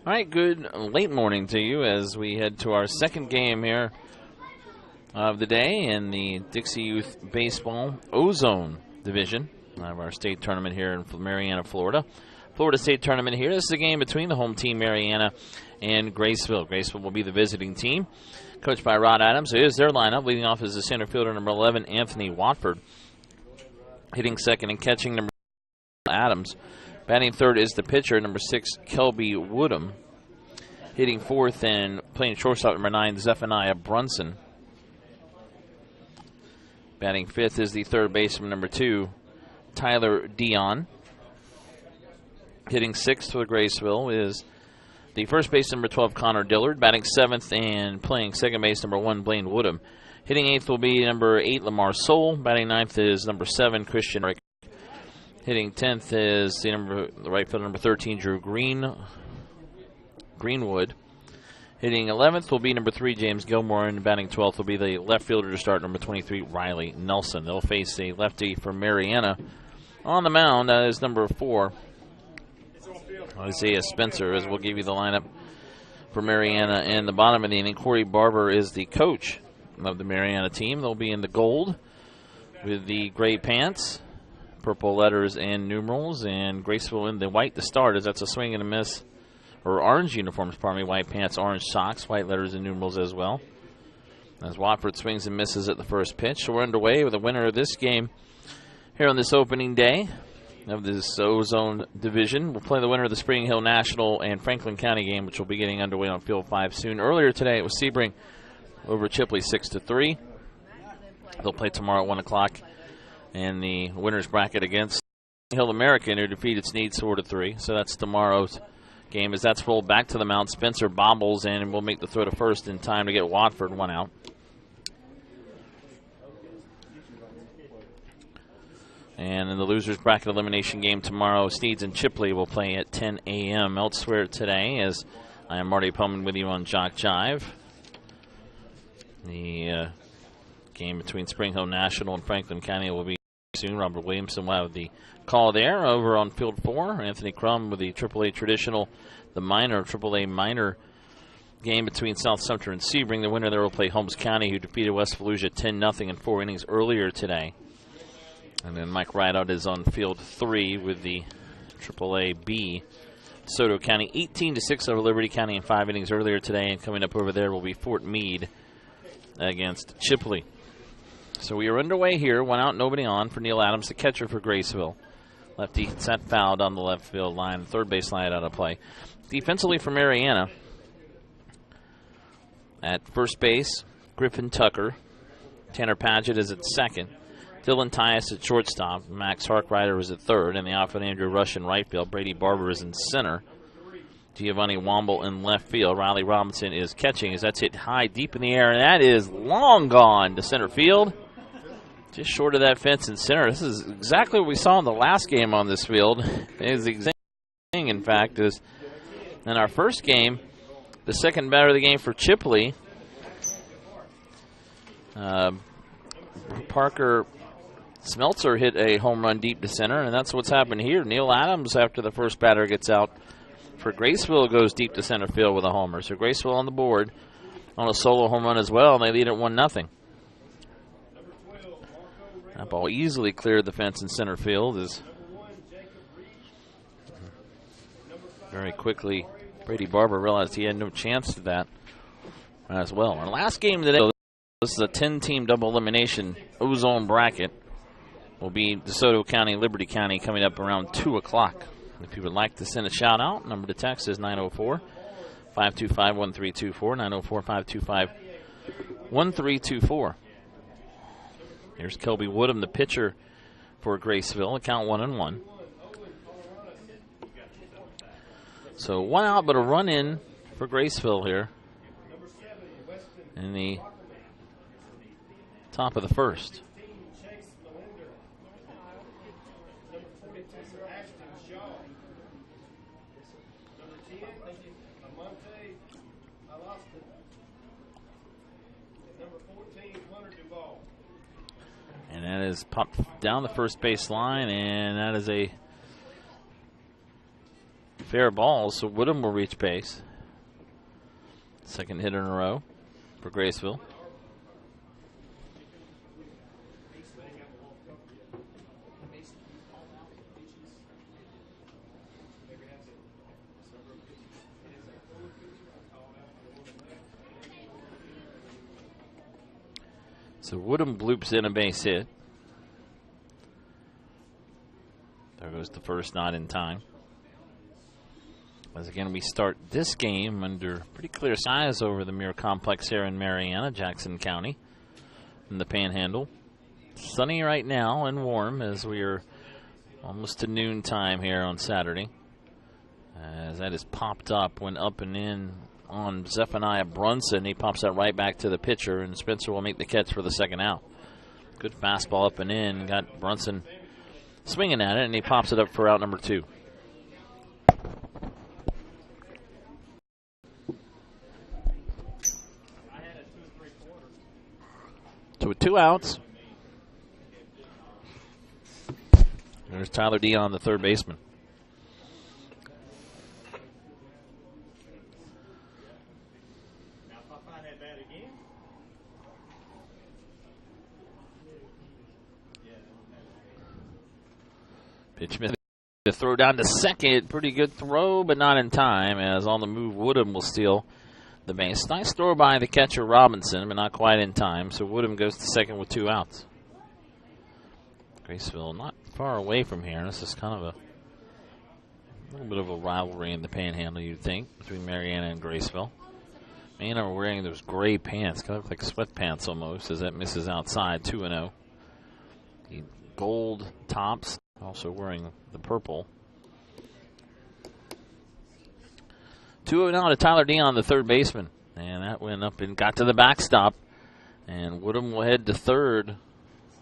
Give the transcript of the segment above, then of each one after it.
All right, good late morning to you as we head to our second game here of the day in the Dixie Youth Baseball Ozone Division of our state tournament here in Marianna, Florida. Florida State Tournament here. This is a game between the home team, Marianna, and Graceville. Graceville will be the visiting team, coached by Rod Adams. Here's their lineup. Leading off is the center fielder, number 11, Anthony Watford. Hitting second and catching, number Adams. Batting third is the pitcher, number 6, Kelby Woodham. Hitting fourth and playing shortstop, number 9, Zephaniah Brunson. Batting fifth is the third baseman, number 2, Tyler Dion. Hitting sixth for Graceville is the first base, number 12, Connor Dillard. Batting seventh and playing second base, number 1, Blaine Woodham. Hitting eighth will be number 8, Lamar Soul. Batting ninth is number 7, Christian Rick. Hitting 10th is the right fielder, number 13, Drew Greenwood. Hitting 11th will be number 3, James Gilmore, and batting 12th will be the left fielder to start, number 23, Riley Nelson. They'll face a lefty from Marianna. On the mound, that is number 4, Isaiah Spencer, as we'll give you the lineup for Marianna. And the bottom of the inning, Corey Barber is the coach of the Marianna team. They'll be in the gold with the gray pants, purple letters and numerals, and Graceville in the white to start, as that's a swing and a miss, or orange uniforms, pardon me, white pants, orange socks, white letters and numerals as well. As Watford swings and misses at the first pitch. So we're underway with the winner of this game here on this opening day of this Ozone Division. We'll play the winner of the Spring Hill National and Franklin County game, which will be getting underway on Field 5 soon. Earlier today, it was Sebring over Chipley 6-3. They'll play tomorrow at 1 o'clock. And the winner's bracket against Hill American, who defeated Snead 4-3. So that's tomorrow's game. As that's rolled back to the mound, Spencer bobbles and will make the throw to first in time to get Watford 1 out. And in the loser's bracket elimination game tomorrow, Sneads and Chipley will play at 10 a.m. Elsewhere today, as I am Marty Pullman with you on JockJive. The game between Spring Hill National and Franklin County will be soon. Robert Williamson will have the call there. Over on Field 4, Anthony Crum with the AAA traditional, the minor, AAA minor game between South Sumter and Sebring. The winner there will play Holmes County, who defeated West Volusia 10-0 in 4 innings earlier today. And then Mike Rideout is on Field 3 with the AAA B. DeSoto County 18-6 over Liberty County in 5 innings earlier today. And coming up over there will be Fort Meade against Chipley. So we are underway here. 1 out, nobody on for Neil Adams, the catcher for Graceville. Lefty set foul on the left field line. Third base line out of play. Defensively for Marianna, at first base, Griffin Tucker. Tanner Padgett is at second. Dylan Tyus at shortstop. Max Harkrider is at third. And the outfield, Andrew Rush in right field. Brady Barber is in center. Giovanni Womble in left field. Riley Robinson is catching as that's hit high, deep in the air. And that is long gone to center field. Just short of that fence in center. This is exactly what we saw in the last game on this field. It is the exact thing, in fact, is in our first game, the second batter of the game for Chipley. Parker Smeltzer hit a home run deep to center, and that's what's happened here. Neil Adams, after the first batter gets out for Graceville, goes deep to center field with a homer. So Graceville on the board on a solo home run as well, and they lead at 1-0. That ball easily cleared the fence in center field. As very quickly Brady Barber realized he had no chance to that as well. Our last game today, this is a 10-team double elimination Ozone bracket, will be DeSoto County, Liberty County, coming up around 2 o'clock. If you would like to send a shout-out, number to text is 904-525-1324, 904-525-1324. Here's Kelby Woodham, the pitcher for Graceville. Count 1-1. So 1 out, but a run in for Graceville here in the top of the first. And that is popped down the first base line, and that is a fair ball, so Woodham will reach base. Second hit in a row for Graceville. So Woodham bloops in a base hit. There goes the first, not in time. As again, we start this game under pretty clear skies over the Mirror Complex here in Marianna, Jackson County, in the Panhandle. Sunny right now and warm as we are almost to noon time here on Saturday. As that is popped up, went up and in on Zephaniah Brunson. He pops that right back to the pitcher, and Spencer will make the catch for the second out. Good fastball up and in. Got Brunson swinging at it, and he pops it up for out number 2. So with 2 outs, there's Tyler Dion, the third baseman. Pitch the throw down to second. Pretty good throw, but not in time, as on the move Woodham will steal the base. Nice throw by the catcher Robinson, but not quite in time. So Woodham goes to second with 2 outs. Graceville not far away from here. This is kind of a little bit of a rivalry in the Panhandle, you'd think, between Marianna and Graceville. Marianna are wearing those gray pants, kind of like sweatpants almost, as that misses outside, 2-0. The gold tops, also wearing the purple. 2-0 now to Tyler Dion, the third baseman. And that went up and got to the backstop. And Woodham will head to third,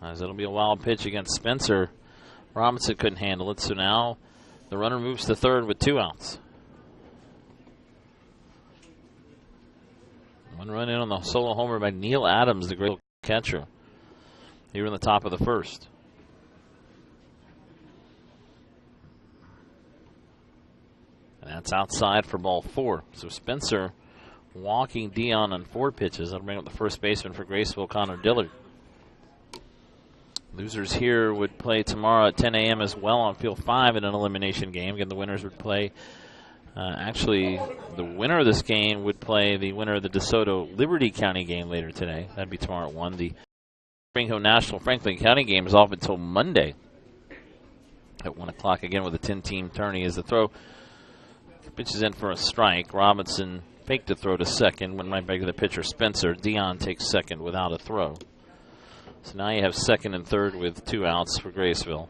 as it'll be a wild pitch against Spencer. Robinson couldn't handle it, so now the runner moves to third with 2 outs. 1 run in on the solo homer by Neil Adams, the great catcher, here in the top of the first. And that's outside for ball 4. So Spencer walking Dion on 4 pitches. That'll bring up the first baseman for Graceville, Connor Dillard. Losers here would play tomorrow at 10 a.m. as well on Field 5 in an elimination game. Again, the winners would play, actually, the winner of this game would play the winner of the DeSoto Liberty County game later today. That'd be tomorrow at 1. The Spring Hill National Franklin County game is off until Monday at 1 o'clock, again with a 10-team tourney. As the throw pitches in for a strike. Robinson faked the throw to second, went right back to the pitcher Spencer. Dion takes second without a throw. So now you have second and third with 2 outs for Graceville.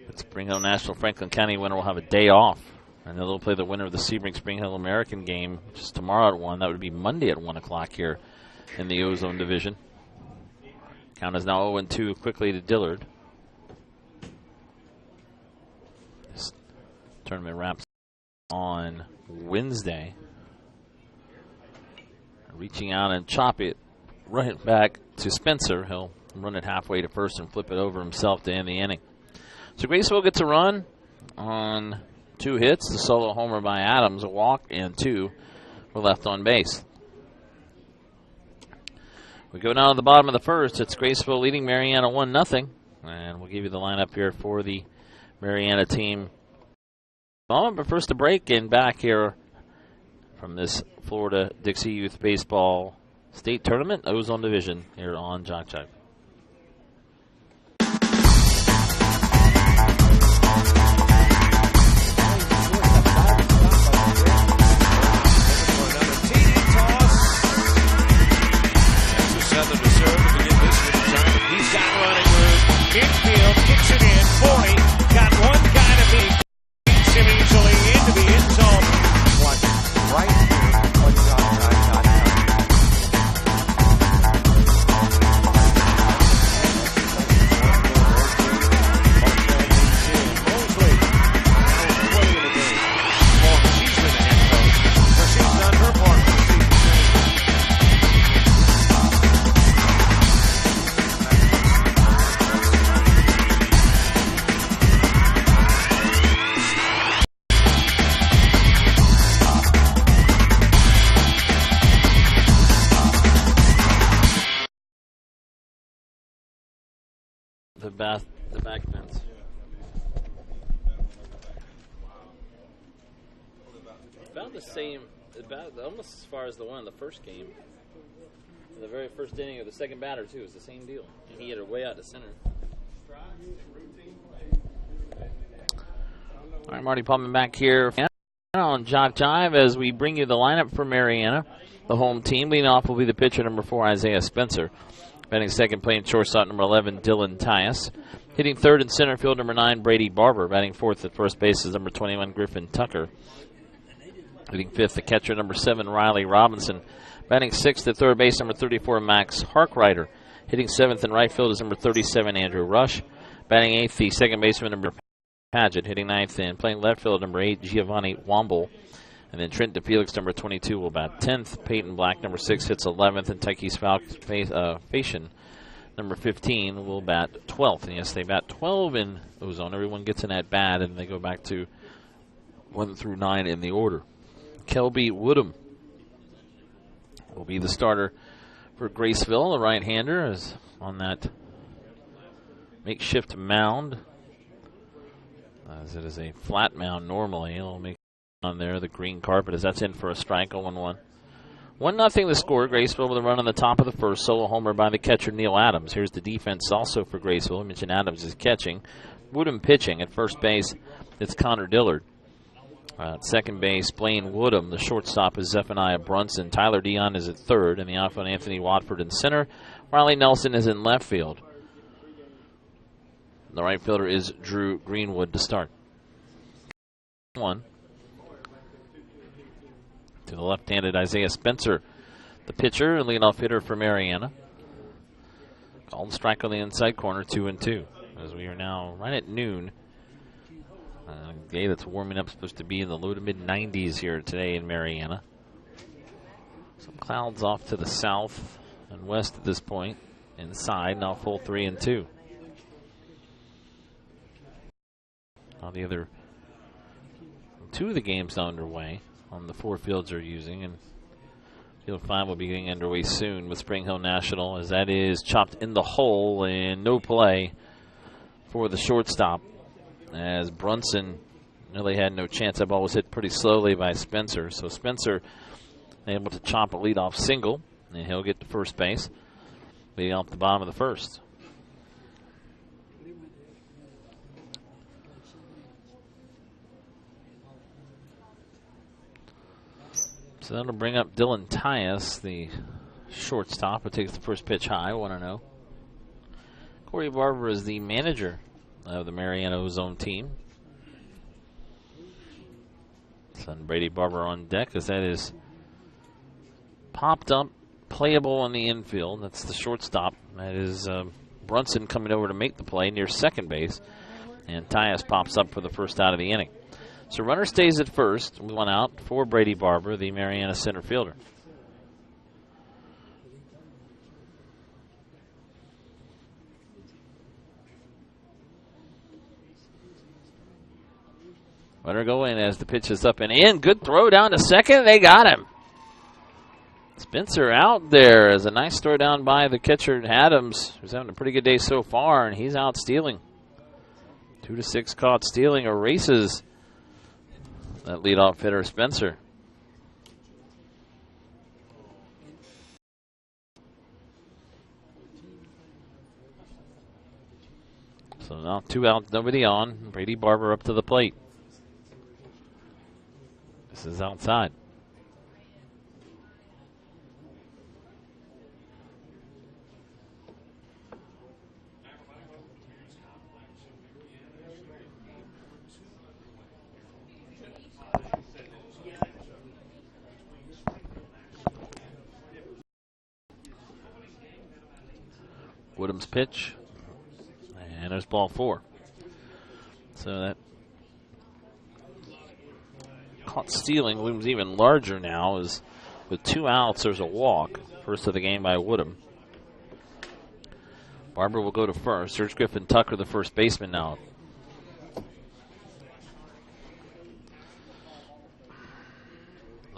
The Spring Hill National Franklin County winner will have a day off, and they'll play the winner of the Sebring Spring Hill American game, which is tomorrow at 1. That would be Monday at 1 o'clock here in the Ozone division. Count is now 0-2 quickly to Dillard. This tournament wraps on Wednesday. Reaching out and chop it right back to Spencer. He'll run it halfway to first and flip it over himself to end the inning. So Graceville gets a run on 2 hits. The solo homer by Adams, a walk, and 2 were left on base. We go down to the bottom of the first. It's Graceville leading Marianna 1-0. And we'll give you the lineup here for the Marianna team. But first a break, and back here from this Florida Dixie Youth Baseball State Tournament, Ozone Division, here on JockJive. He's got running room. Infield kicks it in. 40. Got one guy to beat. Beats him easily into the end zone. Watch right here on JockJive.com. the back fence. About the same, about almost as far as the one in the first game. In the very first inning of the second batter, too, it's the same deal. And he hit it way out to center. All right, Marty Pullman back here on JockJive as we bring you the lineup for Marianna, the home team. Leading off will be the pitcher, number 4, Isaiah Spencer. Batting second, playing shortstop, number 11, Dylan Tyus. Hitting third and center field, number 9, Brady Barber. Batting fourth at first base is number 21, Griffin Tucker. Hitting fifth, the catcher, number 7, Riley Robinson. Batting sixth at third base, number 34, Max Harkrider. Hitting seventh in right field is number 37, Andrew Rush. Batting eighth, the second baseman, number Paget. Hitting ninth and playing left field, number 8, Giovanni Womble. And then Trent DeFelix, number 22, will bat 10th. Peyton Black, number 6, hits 11th. And Tykees Facian, number 15, will bat 12th. And yes, they bat 12 in Ozone. Everyone gets in at bat, and they go back to 1 through 9 in the order. Kelby Woodham will be the starter for Graceville. The right-hander is on that makeshift mound, as it is a flat mound normally. He'll make on there the green carpet as that's in for a strike. 0-1. 1-0 the score. Graceville with a run on the top of the first. Solo homer by the catcher, Neil Adams. Here's the defense also for Graceville. I mentioned Adams is catching. Woodham pitching. At first base, it's Connor Dillard. At second base, Blaine Woodham. The shortstop is Zephaniah Brunson. Tyler Dion is at third. And the outfield, Anthony Watford in center. Riley Nelson is in left field. The right fielder is Drew Greenwood to start. 1. To the left-handed Isaiah Spencer, the pitcher and leadoff hitter for Marianna. Called strike on the inside corner, 2-2. As we are now right at noon. A day that's warming up, supposed to be in the low to mid-90s here today in Marianna. Some clouds off to the south and west at this point. Inside, now full 3-2. Now the other 2 of the games underway on the 4 fields are using, and Field 5 will be getting underway soon with Spring Hill National, as that is chopped in the hole and no play for the shortstop, as Brunson really had no chance. That ball was hit pretty slowly by Spencer, so Spencer able to chop a leadoff single, and he'll get to first base, leading off the bottom of the first. So that'll bring up Dylan Tyus, the shortstop, who takes the first pitch high, 1-0. Corey Barber is the manager of the Marianna Ozone team. Son Brady Barber on deck, as that is popped up, playable on the infield. That's the shortstop. That is Brunson coming over to make the play near second base. And Tyus pops up for the first out of the inning. So runner stays at first, 1 out for Brady Barber, the Marianna center fielder. Runner go in as the pitch is up and in. Good throw down to second. They got him. Spencer out there as a nice throw down by the catcher Adams, who's having a pretty good day so far, and he's out stealing. 2-6 caught stealing, erases that leadoff hitter Spencer. So now 2 out, nobody on. Brady Barber up to the plate. This is outside. Woodham's pitch, and there's ball 4. So that caught stealing looms even larger now, as with 2 outs, there's a walk. First of the game by Woodham. Barber will go to first. There's Griffin Tucker, the first baseman now.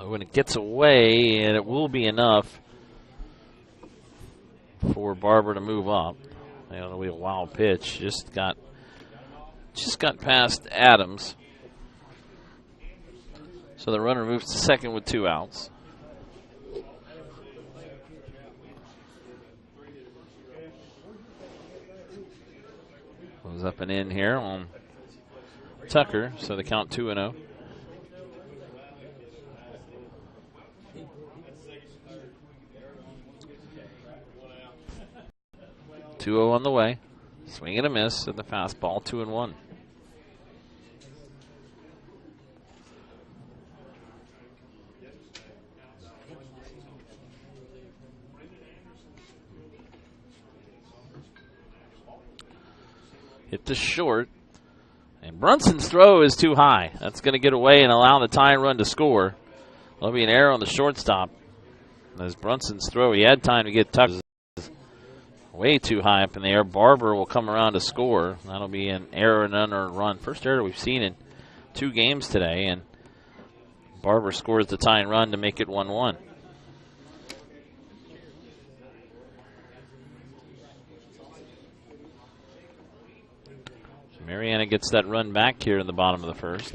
When it gets away, and it will be enough for Barber to move up. That'll be a wild pitch. Just got past Adams. So the runner moves to second with 2 outs. Goes up and in here on Tucker, so the count 2-0. (2-0) on the way. Swing and a miss at the fastball, 2-1. Hit the short, and Brunson's throw is too high. That's going to get away and allow the tying run to score. There'll be an error on the shortstop. As Brunson's throw, he had time to get Tucker way too high up in the air. Barber will come around to score. That'll be an error and unearned run. First error we've seen in 2 games today, and Barber scores the tying run to make it 1-1. Marianna gets that run back here in the bottom of the first.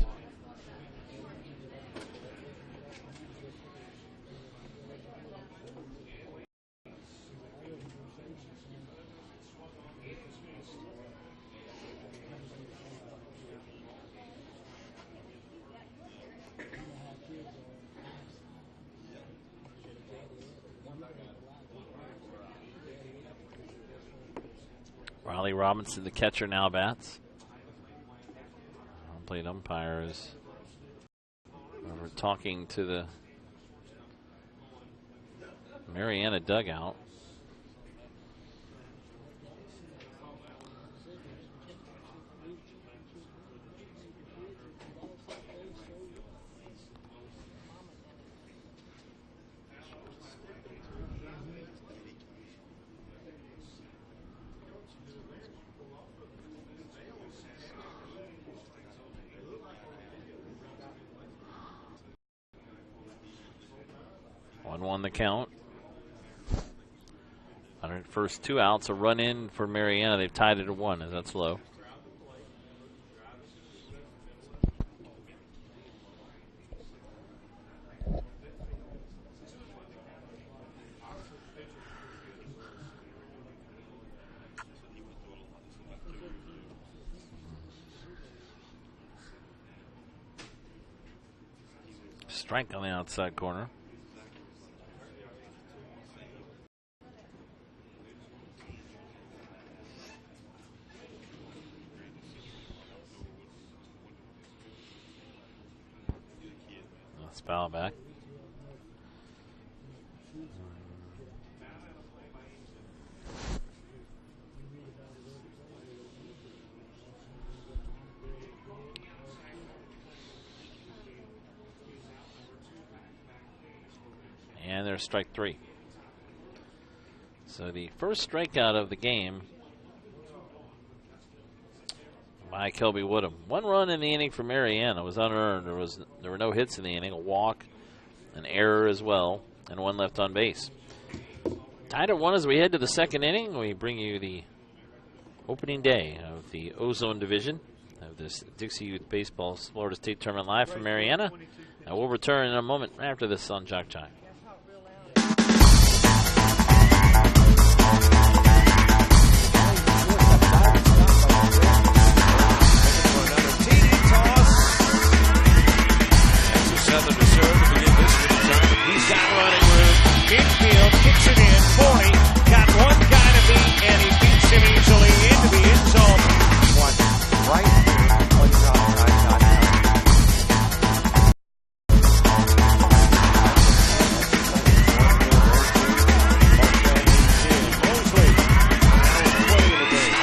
Riley Robinson, the catcher, now bats. Plate umpires are talking to the Marianna dugout. On the count. On her first 2 outs, a run in for Marianna. They've tied it at 1 as that's low. Strike on the outside corner. Foul back. And there's strike 3. So the first strikeout of the game by Kelby Woodham. 1 run in the inning for Marianna was unearned. There were no hits in the inning, a walk, an error as well, and 1 left on base. Tied at 1 as we head to the second inning. We bring you the opening day of the Ozone division of this Dixie Youth Baseball Florida State Tournament live from Marianna. And we'll return in a moment after this on JockJive. Southern to serve to begin this return. He's got running room. Infield kicks it in. 40. Got 1 guy to beat, and he beats him easily into the end zone. Right here on JockJive.com. Mosley. Now 20 in the game.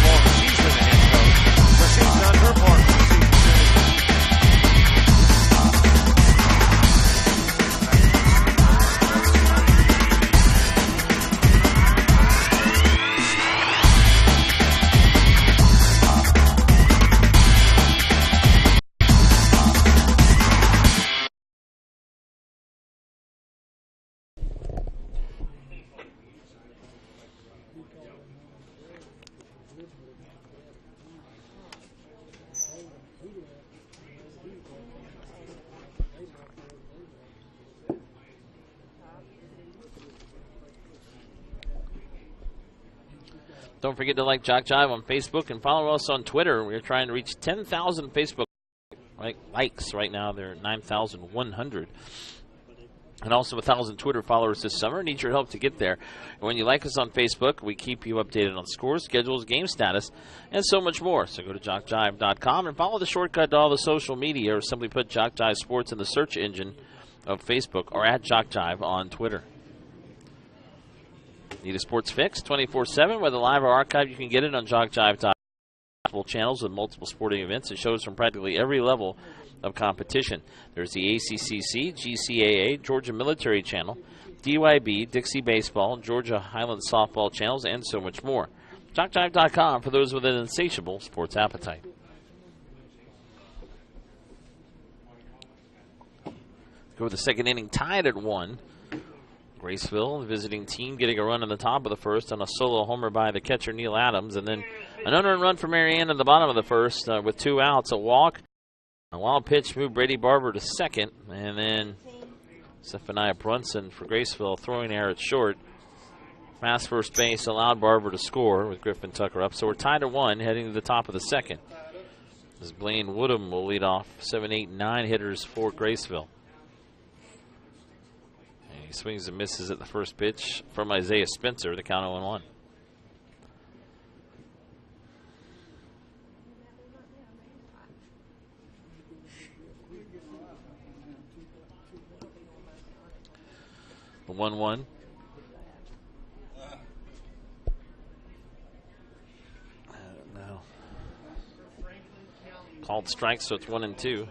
Well, she's been the head coach, but she's done her part. Don't forget to like JockJive on Facebook and follow us on Twitter. We're trying to reach 10,000 Facebook likes right now. They're at 9,100. And also 1,000 Twitter followers this summer. Need your help to get there. And when you like us on Facebook, we keep you updated on scores, schedules, game status, and so much more. So go to JockJive.com and follow the shortcut to all the social media, or simply put JockJive Sports in the search engine of Facebook, or at JockJive on Twitter. Need a sports fix 24/7, whether live or archived? You can get it on JockJive.com. Multiple channels with multiple sporting events and shows from practically every level of competition. There's the ACCC, GCAA, Georgia Military Channel, DYB, Dixie Baseball, Georgia Highland Softball channels, and so much more. JockJive.com for those with an insatiable sports appetite. Go with the second inning, tied at 1. Graceville, the visiting team, getting a run in the top of the first on a solo homer by the catcher Neil Adams, and then an unearned run for Marianna in the bottom of the first with 2 outs, a walk. A wild pitch moved Brady Barber to second, and then Zephaniah Brunson for Graceville throwing error at short. Fast first base allowed Barber to score with Griffin Tucker up. So we're tied at 1 heading to the top of the second. As Blaine Woodham will lead off 7, 8, 9 hitters for Graceville. And he swings and misses at the first pitch from Isaiah Spencer to count 0-1. The 1-1. No. Called strikes, so it's 1-2.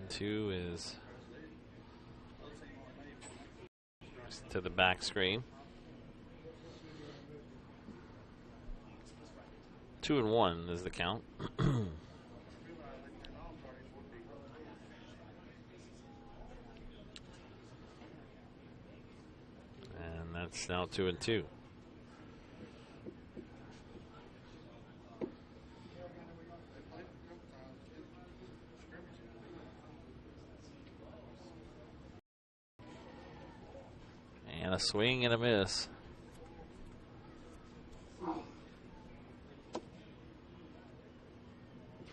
Two is to the back screen. 2-1 is the count. And that's now 2-2. And a swing and a miss.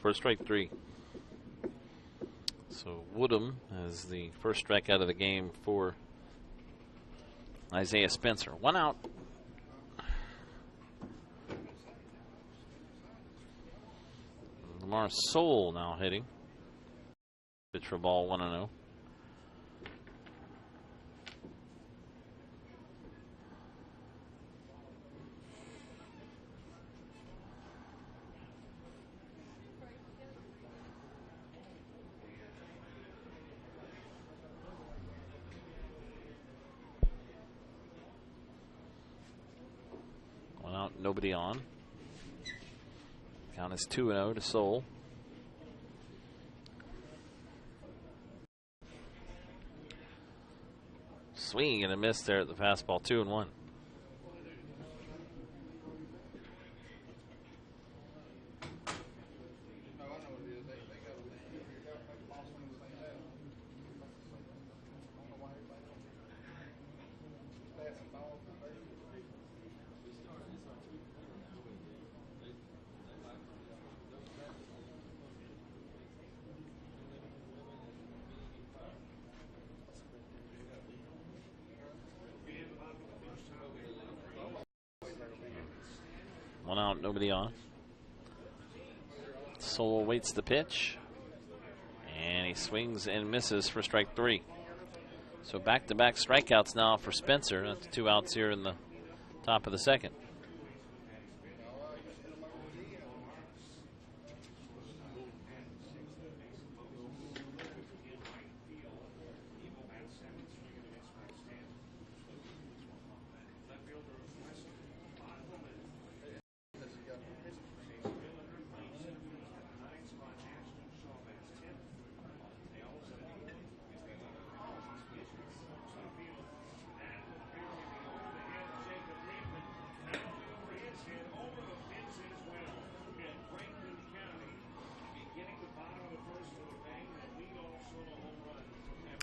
For strike 3. So Woodham has the first strikeout of the game for Isaiah Spencer. 1 out. Lamar Soul now hitting. Pitch for ball 1-0. Nobody on. Count is 2-0 to Soul. Swing and a miss there at the fastball. 2-1. One out, nobody on. Soul waits the pitch. And he swings and misses for strike 3. So back-to-back strikeouts now for Spencer. That's 2 outs here in the top of the second.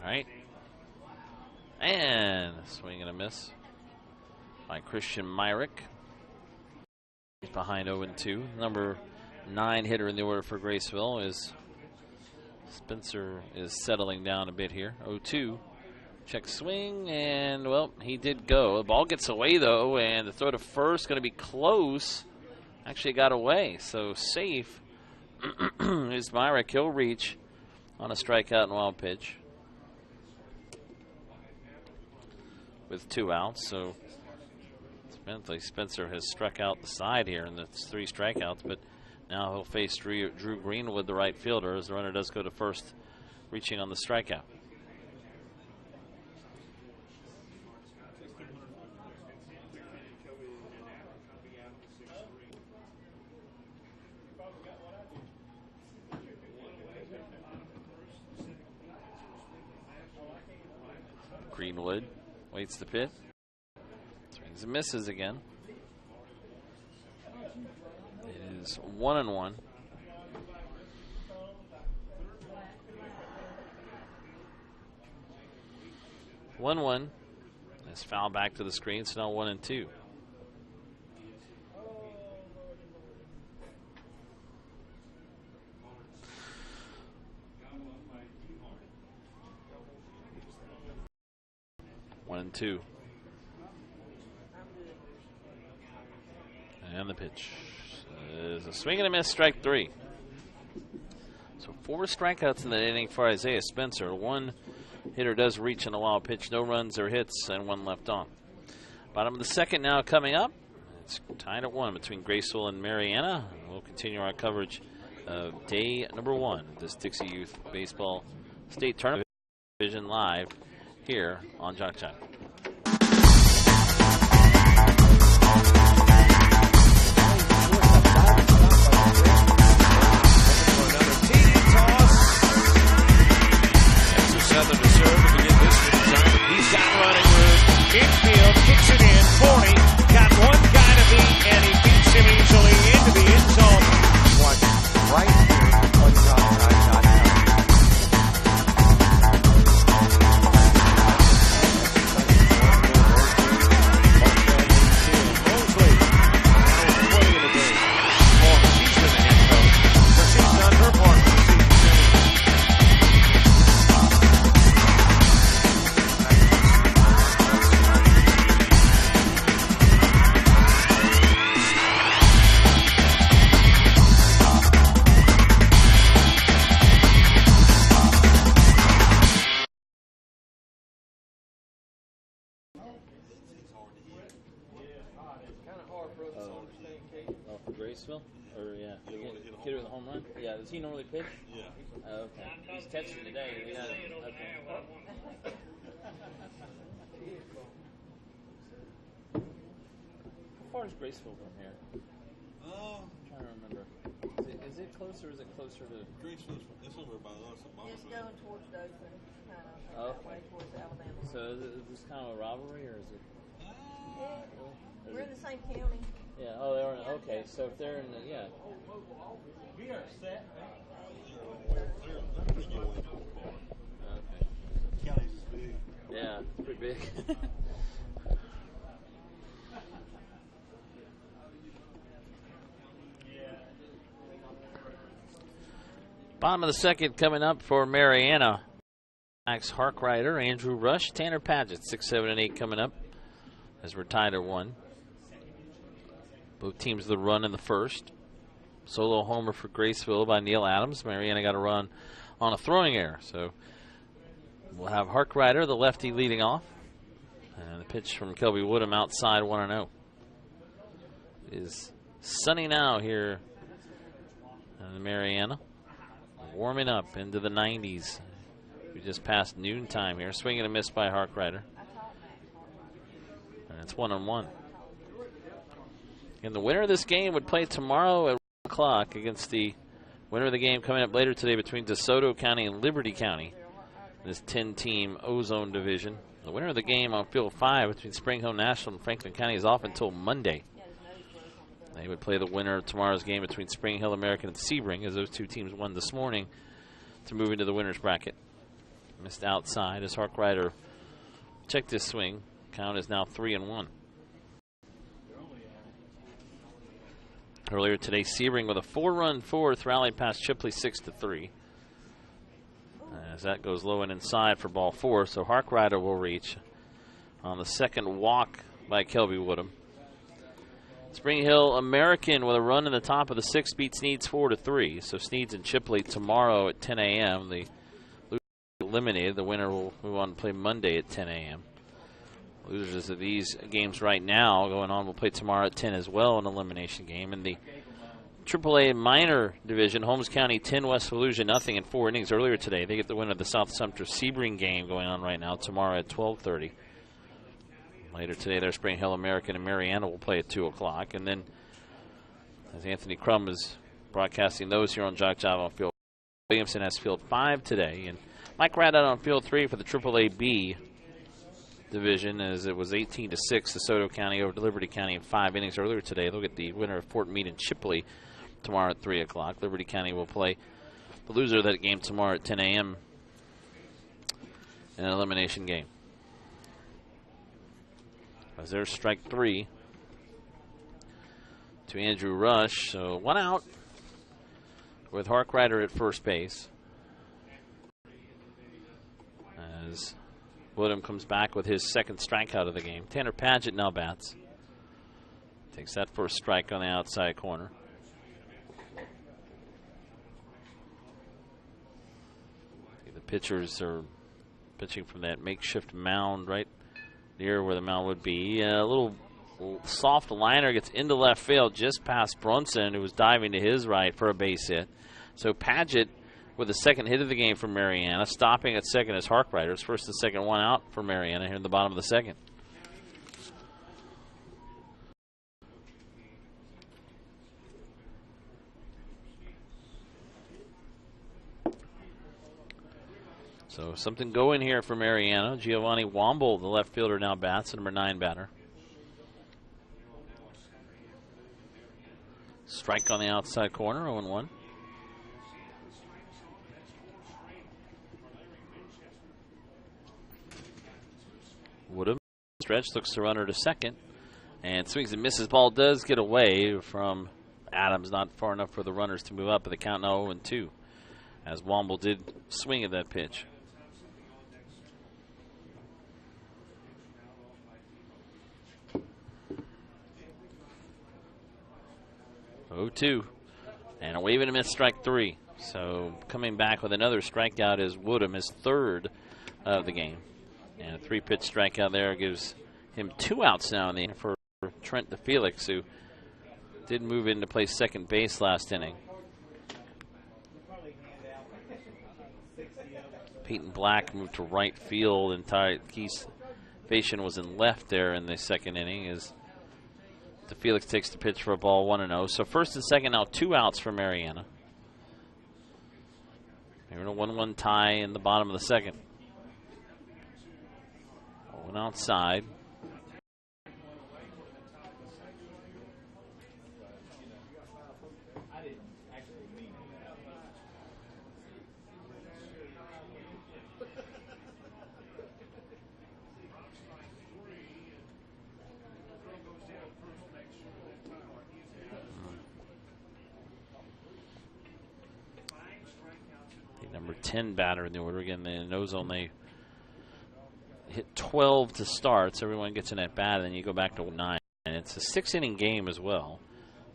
All right. And a swing and a miss by Christian Myrick. He's behind 0-2. Number 9 hitter in the order for Graceville is Spencer is settling down a bit here. 0-2. Check swing, and, well, he did go. The ball gets away, though, and the throw to first going to be close. Actually got away, so safe is Myrick. He'll reach on a strikeout and wild pitch with 2 outs. So Spencer has struck out the side here in the 3 strikeouts, but now he'll face Drew Greenwood, the right fielder, as the runner does go to first, reaching on the strikeout. Greenwood waits the pitch. Swings and misses again. It is 1-1. This foul back to the screen, so now 1-2. And the pitch is a swing and a miss, strike 3. So 4 strikeouts in the inning for Isaiah Spencer. 1 hitter does reach on a wild pitch, no runs or hits, and 1 left on. Bottom of the second now coming up. It's tied at 1 between Graceville and Marianna. We'll continue our coverage of day number 1 of this Dixie Youth Baseball State Tournament Division live here on JockJive. Southern to serve to begin this time. He's got running room. Infield kicks it in. 40. Got 1 guy to beat, and he beats him easily into the end zone. Watch right here on JockJive.com. Mosley. Now with 20 in the game. Oh, she's been the head coach. So she's done her part for the season. For Graceville? Or, yeah. Kid with a home run? Yeah. Does he normally pitch? Yeah. Okay. He's catching today. Yeah. Okay. How far is Graceville from here? I'm trying to remember. Is it closer or is it closer to... Graceville, it's over by us. It's going towards Ozone, kind of that Okay. way towards Alabama. So is this kind of a rivalry or is it... Yeah, we're in the same county. Yeah, oh, they are. Okay, so if they're in the, yeah. We are set. They're pretty good way too far. Okay. County's is big. Yeah, it's pretty big. Bottom of the second coming up for Marianna. Max Harkrider, Andrew Rush, Tanner Padgett, 6, 7, and 8 coming up as we're tied at 1. Both teams the run in the first. Solo homer for Graceville by Neil Adams. Marianna got a run on a throwing error. So we'll have Harkrider, the lefty, leading off. And the pitch from Kelby Woodham outside 1-0. It is sunny now here in Marianna. Warming up into the 90s. We just passed noontime here. Swinging a miss by Harkrider. And it's 1-1. And the winner of this game would play tomorrow at 1 o'clock against the winner of the game coming up later today between DeSoto County and Liberty County. This 10-team Ozone division. The winner of the game on Field 5 between Spring Hill National and Franklin County is off until Monday. They would play the winner of tomorrow's game between Spring Hill American and Sebring, as those 2 teams won this morning to move into the winner's bracket. Missed outside as Harkrider check this swing. Count is now 3-1. Earlier today, Sebring with a 4-run fourth, rallied past Chipley 6-3. As that goes low and inside for ball 4, so Harkrider will reach on the second walk by Kelby Woodham. Spring Hill American with a run in the top of the 6th beats Sneads 4-3. So Sneads and Chipley tomorrow at 10 a.m. The loser eliminated. The winner will move on to play Monday at 10 a.m. Losers of these games right now going on will play tomorrow at 10 as well, an elimination game. In the AAA minor division, Holmes County 10, West Volusia nothing in 4 innings earlier today. They get the winner of the South Sumter Sebring game going on right now tomorrow at 12:30. Later today, their Spring Hill American and Marianna will play at 2 o'clock. And then, as Anthony Crum is broadcasting those here on JockJive on Field, Williamson has Field 5 today. And Mike Rad out on Field 3 for the AAA B division, as it was 18-6 DeSoto County over to Liberty County in 5 innings earlier today. They'll get the winner of Fort Meade and Chipley tomorrow at 3 o'clock. Liberty County will play the loser of that game tomorrow at 10 a.m. in an elimination game. As there's strike 3 to Andrew Rush. So 1 out with Harkrider at first base. As Woodham comes back with his second strikeout of the game. Tanner Padgett now bats. Takes that first strike on the outside corner. The pitchers are pitching from that makeshift mound right near where the mound would be. A little soft liner gets into left field just past Brunson, who was diving to his right for a base hit. So Padgett with the second hit of the game for Marianna. Stopping at second is Harkrider's first and second, 1 out for Marianna here in the bottom of the second. So something going here for Marianna. Giovanni Womble, the left fielder, now bats, the number 9 batter. Strike on the outside corner, 0-1. Woodham stretch, looks to runner to second, and swings and misses. Ball does get away from Adams, not far enough for the runners to move up, but the count now 0-2, as Womble did swing at that pitch. And a wave and a miss, strike 3. So coming back with another strikeout is Woodham, his third of the game. And a 3-pitch strikeout there gives him 2 outs now in the inning for Trent DeFelix, who did move in to play second base last inning. Peyton Black moved to right field, and Keith Fashion was in left there in the second inning as DeFelix takes the pitch for a ball, 1-0. So first and second now, 2 outs for Marianna. We're in a 1-1 tie in the bottom of the second. One outside. Number 10 batter in the order. Again, in Ozone, they hit 12 to start, so everyone gets an at bat, and then you go back to 9. And it's a 6-inning game as well.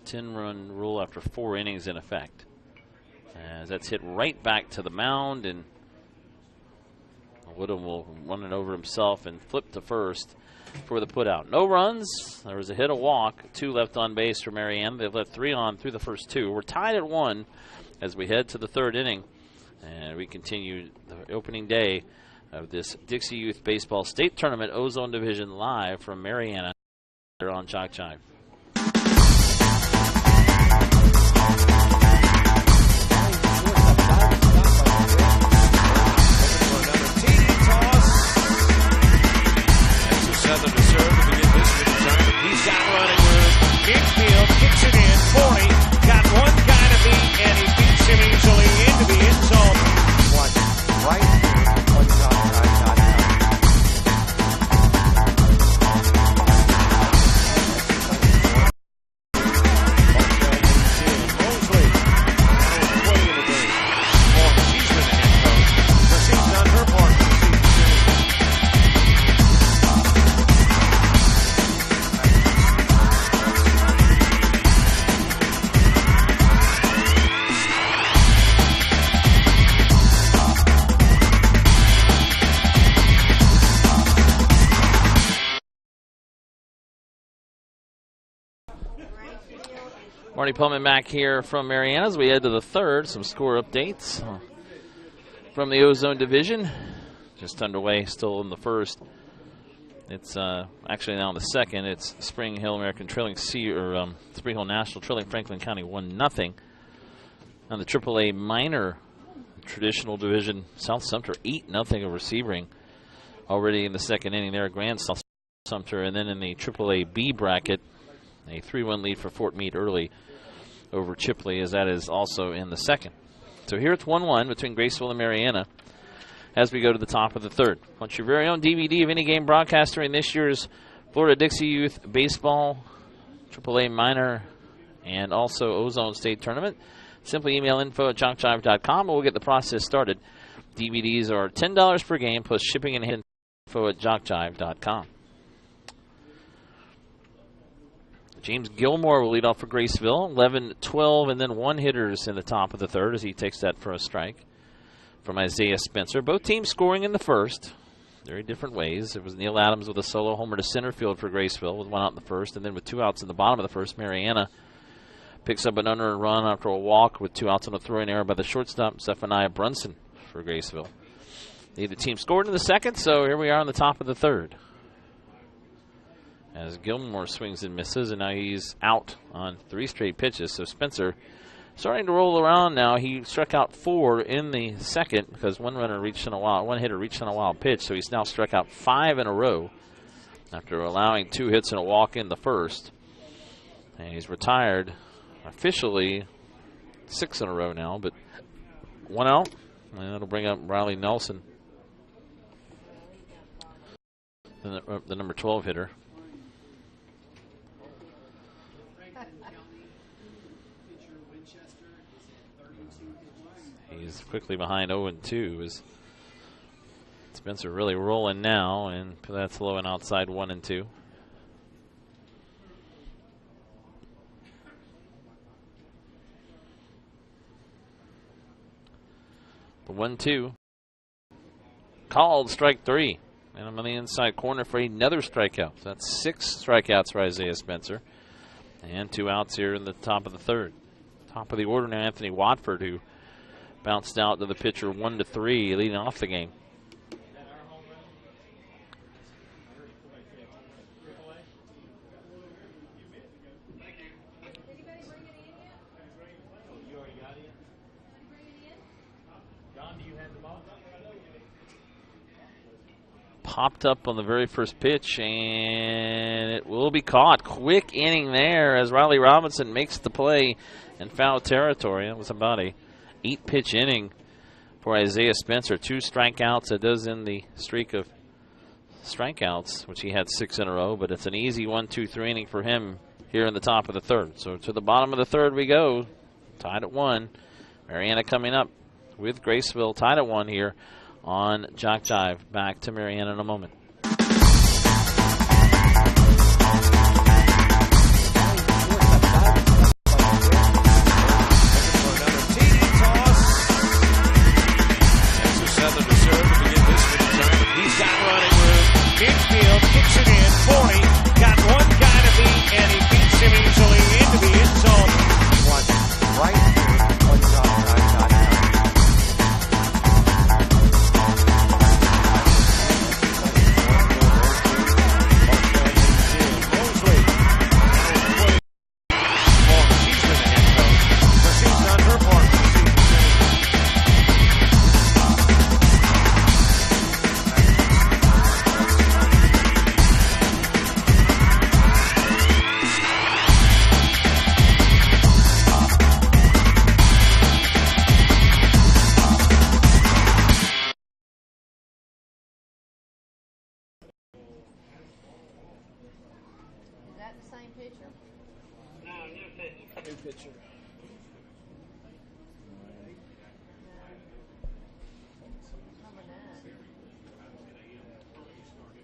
10-run rule after 4 innings in effect. As that's hit right back to the mound, and Woodham will run it over himself and flip to first for the putout. No runs. There was a hit, a walk, 2 left on base for Marianna. They've left 3 on through the first 2. We're tied at 1 as we head to the 3rd inning. And we continue the opening day of this Dixie Youth Baseball State Tournament Ozone Division live from Marianna here on JockJive. Southern to serve to begin this return. He's got running room. Infield kicks it in. 40. Got one guy to beat, and he beats him easily into the end zone. Watch right here on JockJive.com. Marty Pullman back here from Marianna as we head to the third. Some score updates from the Ozone division. Just underway, still in the first. It's actually now in the second. It's Spring Hill American trailing Spring Hill National trailing Franklin County 1-0. On the AAA minor traditional division, South Sumter 8-0 over Sebring. Already in the second inning there, Grand South Sumter, and then in the AAA B bracket, a 3-1 lead for Fort Meade early over Chipley, as that is also in the second. So here it's 1-1 between Graceville and Marianna as we go to the top of the third. Want your very own DVD of any game broadcast during this year's Florida Dixie Youth Baseball, AAA Minor, and also Ozone State Tournament? Simply email info@JockJive.com and we'll get the process started. DVDs are $10 per game plus shipping and info@JockJive.com. James Gilmore will lead off for Graceville. 11, 12, and then one hitters in the top of the third as he takes that for a strike from Isaiah Spencer. Both teams scoring in the first. Very different ways. It was Neil Adams with a solo homer to center field for Graceville with one out in the first, and then with 2 outs in the bottom of the first, Marianna picks up an unearned run after a walk with 2 outs on a throwing error by the shortstop, Zephaniah Brunson, for Graceville. Neither team scored in the second, so here we are on the top of the third. As Gilmore swings and misses, and now he's out on 3 straight pitches. So Spencer starting to roll around now. He struck out 4 in the second because one hitter reached on a wild pitch. So he's now struck out 5 in a row after allowing 2 hits and a walk in the first. And he's retired officially 6 in a row now, but 1 out. And that'll bring up Riley Nelson, the number 12 hitter. He's quickly behind 0-2 as Spencer really rolling now, and that's low and outside 1-2. The 1-2 called strike 3, and I'm on the inside corner for another strikeout. So that's 6 strikeouts for Isaiah Spencer, and 2 outs here in the top of the third. Top of the order now, Anthony Watford, who bounced out to the pitcher 1-3, leading off the game. Popped up on the very first pitch, and it will be caught. Quick inning there as Riley Robinson makes the play in foul territory. It was about a 8-pitch inning for Isaiah Spencer. 2 strikeouts. It does end the streak of strikeouts, which he had 6 in a row, but it's an easy 1-2-3 inning for him here in the top of the third. So to the bottom of the third we go, tied at 1. Marianna coming up with Graceville, tied at 1 here on JockJive. Back to Marianna in a moment. Infield kicks it in. 40. Got one guy to beat, and he beats him easily into the end zone. Watch right here on JockJive.com.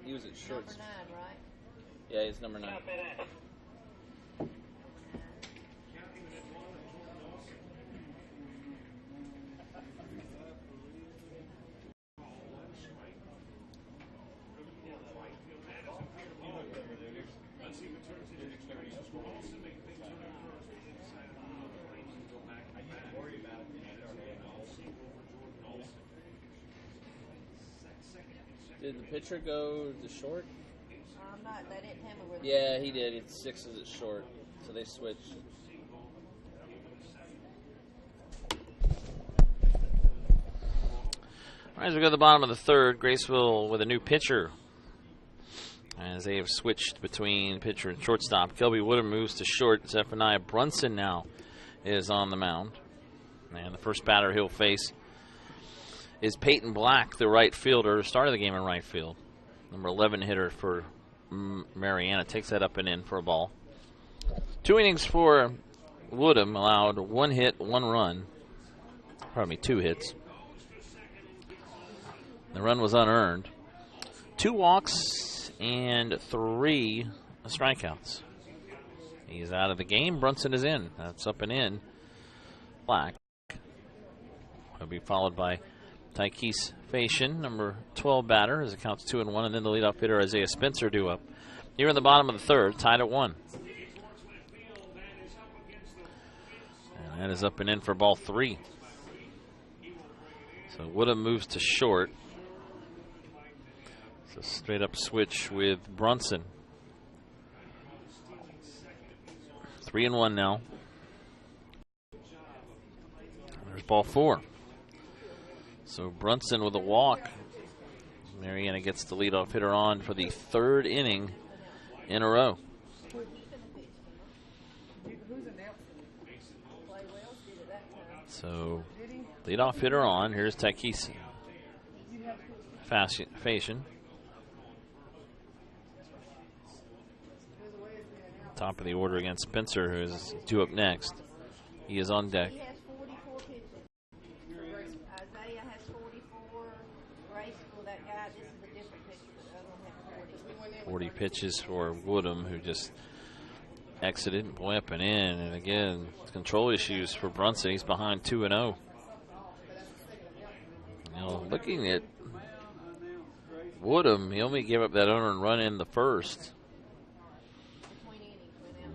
He was at shorts. Number 9, right? Yeah, he's number 9. Did the pitcher go to short? I'm not. They didn't tell me where. Yeah, he did. It's 6 is at short, so they switched. All right, as we go to the bottom of the third, Graceville with a new pitcher. As they have switched between pitcher and shortstop. Kelby Woodham moves to short. Zephaniah Brunson now is on the mound. And the first batter he'll face is Peyton Black, the right fielder, started the game in right field. Number 11 hitter for Marianna. Takes that up and in for a ball. 2 innings for Woodham, allowed 1 hit, 1 run. Pardon me, 2 hits. The run was unearned. 2 walks and 3 strikeouts. He's out of the game. Brunson is in. That's up and in. Black. He'll be followed by Tykees Fashion, number 12 batter, as it counts 2-1, and then the leadoff hitter Isaiah Spencer due up. Here in the bottom of the third, tied at 1. And that is up and in for ball 3. So Woodham moves to short. So straight up switch with Brunson. 3-1 now. There's ball 4. So Brunson with a walk. Marianna gets the leadoff hitter on for the 3rd inning in a row. So leadoff hitter on. Here's Tykees Fashion. Top of the order against Spencer, who is due up next. He is on deck. He has 44 pitches. Isaiah has 44. Graceville, that guy, this is a different pitcher, but the other one has 40. 40 pitches for Woodham, who just exited. Boy, up and in. And again, control issues for Brunson. He's behind 2-0. Now, looking at Woodham, he only gave up that unearned run in the first.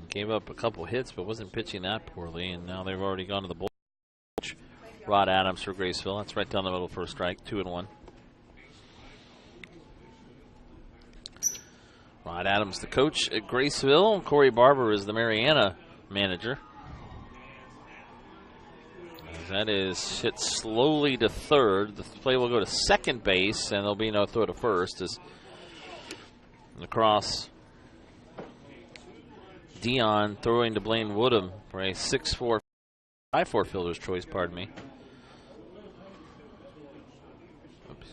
Gave up a couple hits, but wasn't pitching that poorly, and now they've already gone to the bullpen. Rod Adams for Graceville. That's right down the middle for a strike, 2-1. Rod Adams, the coach at Graceville. Corey Barber is the Marianna manager. As that is hit slowly to third. The play will go to second base, and there'll be no throw to first as across. Dion throwing to Blaine Woodham for a 6-4, 5-4 fielder's choice, pardon me. Oops.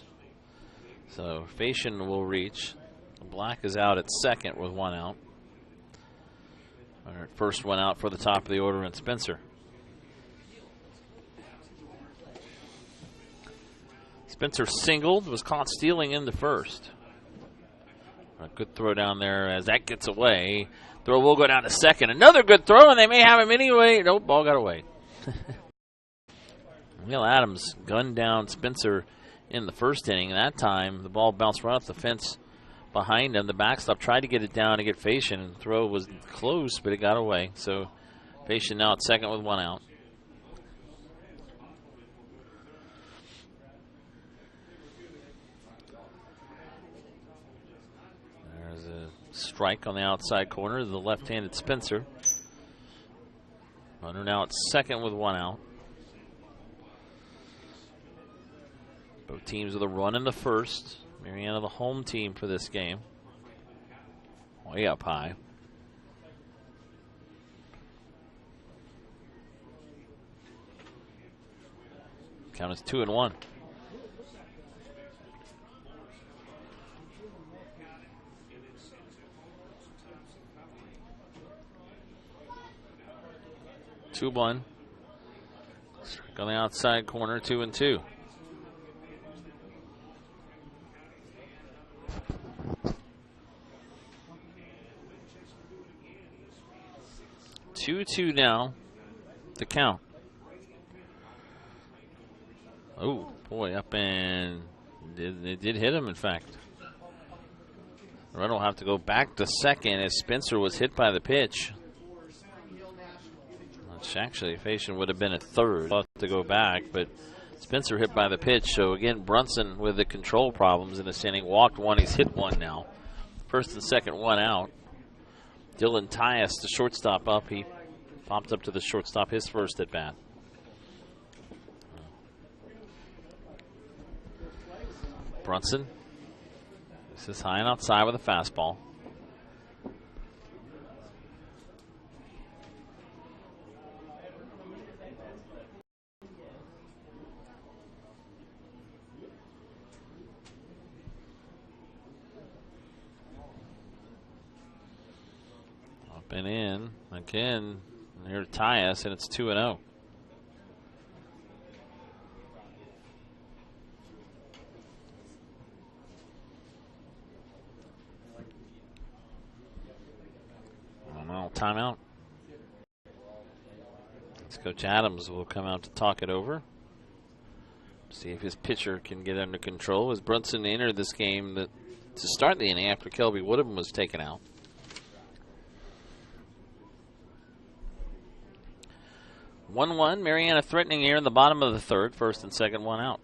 So Fashion will reach. Black is out at second with 1 out. Our first one out for the top of the order and Spencer. Spencer singled, was caught stealing in the first. A good throw down there as that gets away. Throw will go down to second. Another good throw, and they may have him anyway. Nope, ball got away. Neil Adams gunned down Spencer in the first inning. That time, the ball bounced right off the fence behind him. The backstop tried to get it down to get Fashion, and the throw was close, but it got away. So Fashion now at second with 1 out. There's a strike on the outside corner, the left-handed Spencer. Runner now at second with 1 out. Both teams with a run in the first. Marianna the home team for this game. Way up high. Count is 2-1. On the outside corner, 2-2. Two now, the count. Oh boy, up and it did hit him. In fact, the run will have to go back to second as Spencer was hit by the pitch. Actually, Fashion would have been at third. We'll have to go back, but Spencer hit by the pitch. So again, Brunson with the control problems in this inning. Walked one, he's hit one now. First and second, one out. Dylan Tyus, the shortstop, up. He popped up to the shortstop, his first at bat. Brunson. This is high and outside with a fastball. Up and in again. Here to Tyus, and it's 2-0. Timeout. Coach Adams will come out to talk it over. See if his pitcher can get under control. As Brunson entered this game to start the inning after Kelby Woodham was taken out. 1-1. Marianna threatening here in the bottom of the third. First and second, one out.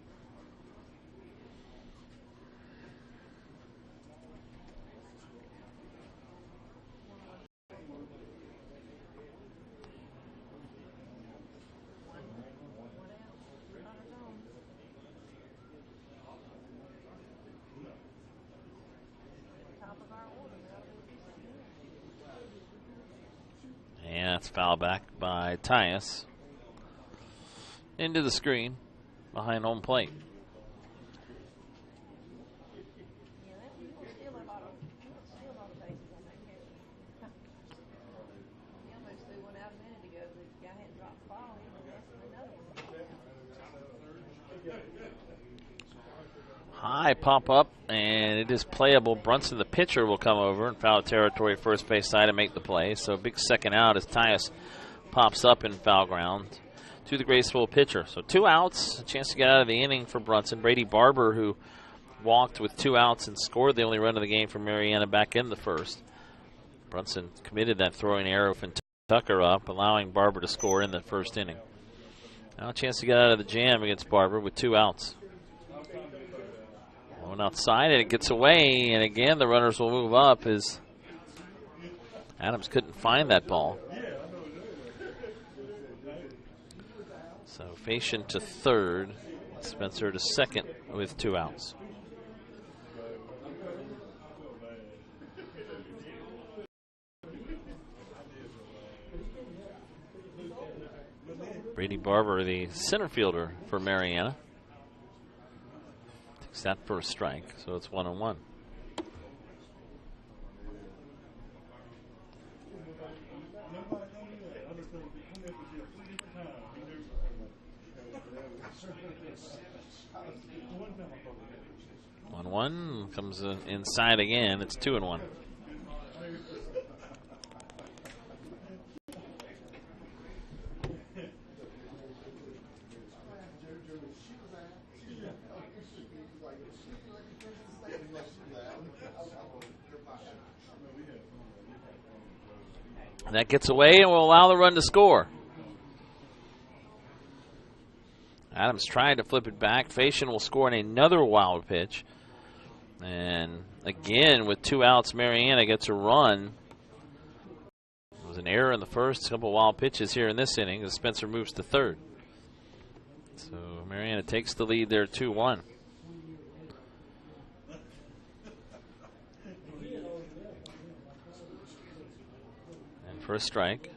And that's foul back by Tyus. Into the screen behind home plate. High pop up, and it is playable. Brunson, the pitcher, will come over in foul territory first base side and make the play. So big second out as Tyus pops up in foul ground to the Graceville pitcher. So 2 outs, a chance to get out of the inning for Brunson. Brady Barber, who walked with 2 outs and scored the only run of the game for Marianna back in the first. Brunson committed that throwing error from Tucker up, allowing Barber to score in the first inning. Now a chance to get out of the jam against Barber with 2 outs. Going outside, and it gets away, and again the runners will move up as Adams couldn't find that ball. So Fashion to third, Spencer to second with 2 outs. Brady Barber, the center fielder for Marianna. Takes that for a strike, so it's 1-1. One comes inside again. It's 2-1. That gets away and will allow the run to score. Adams trying to flip it back. Fashion will score in another wild pitch. And again, with 2 outs, Marianna gets a run. There was an error in the first, a couple wild pitches here in this inning as Spencer moves to third. So Marianna takes the lead there 2-1. And for a strike.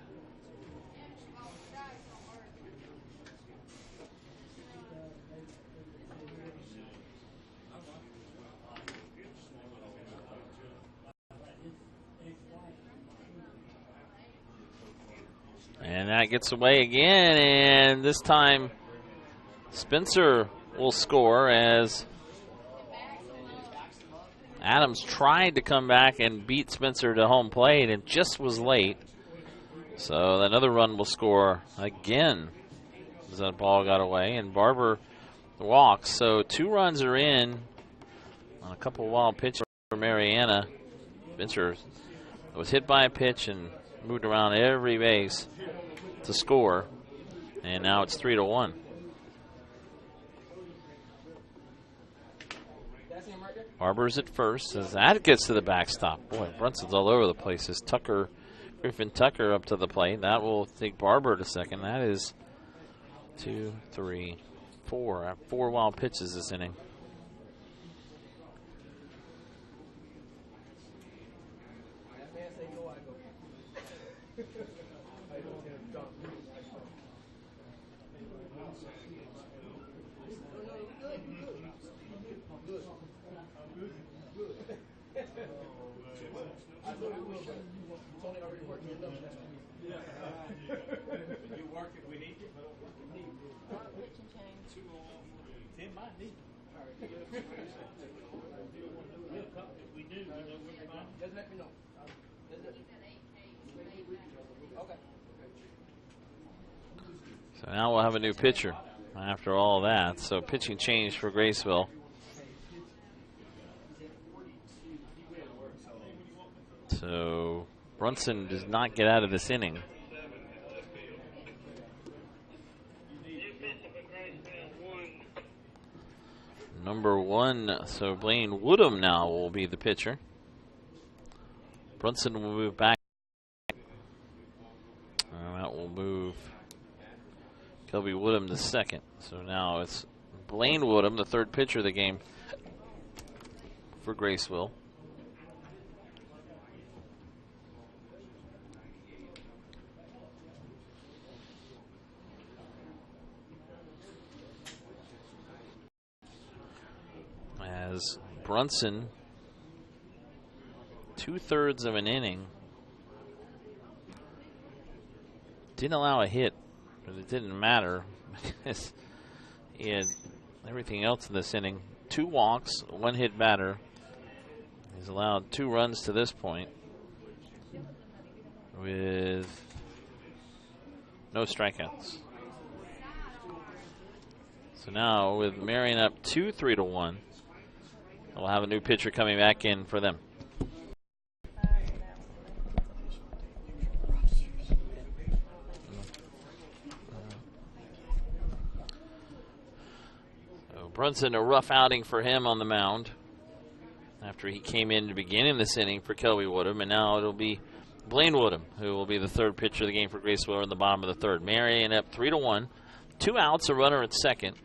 And that gets away again, and this time Spencer will score as Adams tried to come back and beat Spencer to home plate and just was late. So another run will score again as that ball got away, and Barber walks. So 2 runs are in on a couple of wild pitches for Marianna. Spencer was hit by a pitch and moved around every base to score, and now it's 3-1. Barber's at first as that gets to the backstop. Boy, Brunson's all over the place. As Griffin Tucker up to the plate. That will take Barber to second. That is 2, 3, 4. 4 wild pitches this inning. So now we'll have a new pitcher after all of that. So pitching change for Graceville. So Brunson does not get out of this inning. Number 1, so Blaine Woodham now will be the pitcher. Brunson will move back. That will move Kelby Woodham to second. So now it's Blaine Woodham, the third pitcher of the game for Graceville. As Brunson, 2/3 of an inning, didn't allow a hit, but it didn't matter because he had everything else in this inning. 2 walks, 1 hit batter. He's allowed 2 runs to this point with no strikeouts. So now with Marion up 2-3-1, we'll have a new pitcher coming back in for them. So Brunson, a rough outing for him on the mound after he came in to begin in this inning for Kelby Woodham, and now it'll be Blaine Woodham who will be the third pitcher of the game for Graceville in the bottom of the third. Marion up 3-1, 2 outs, a runner at second.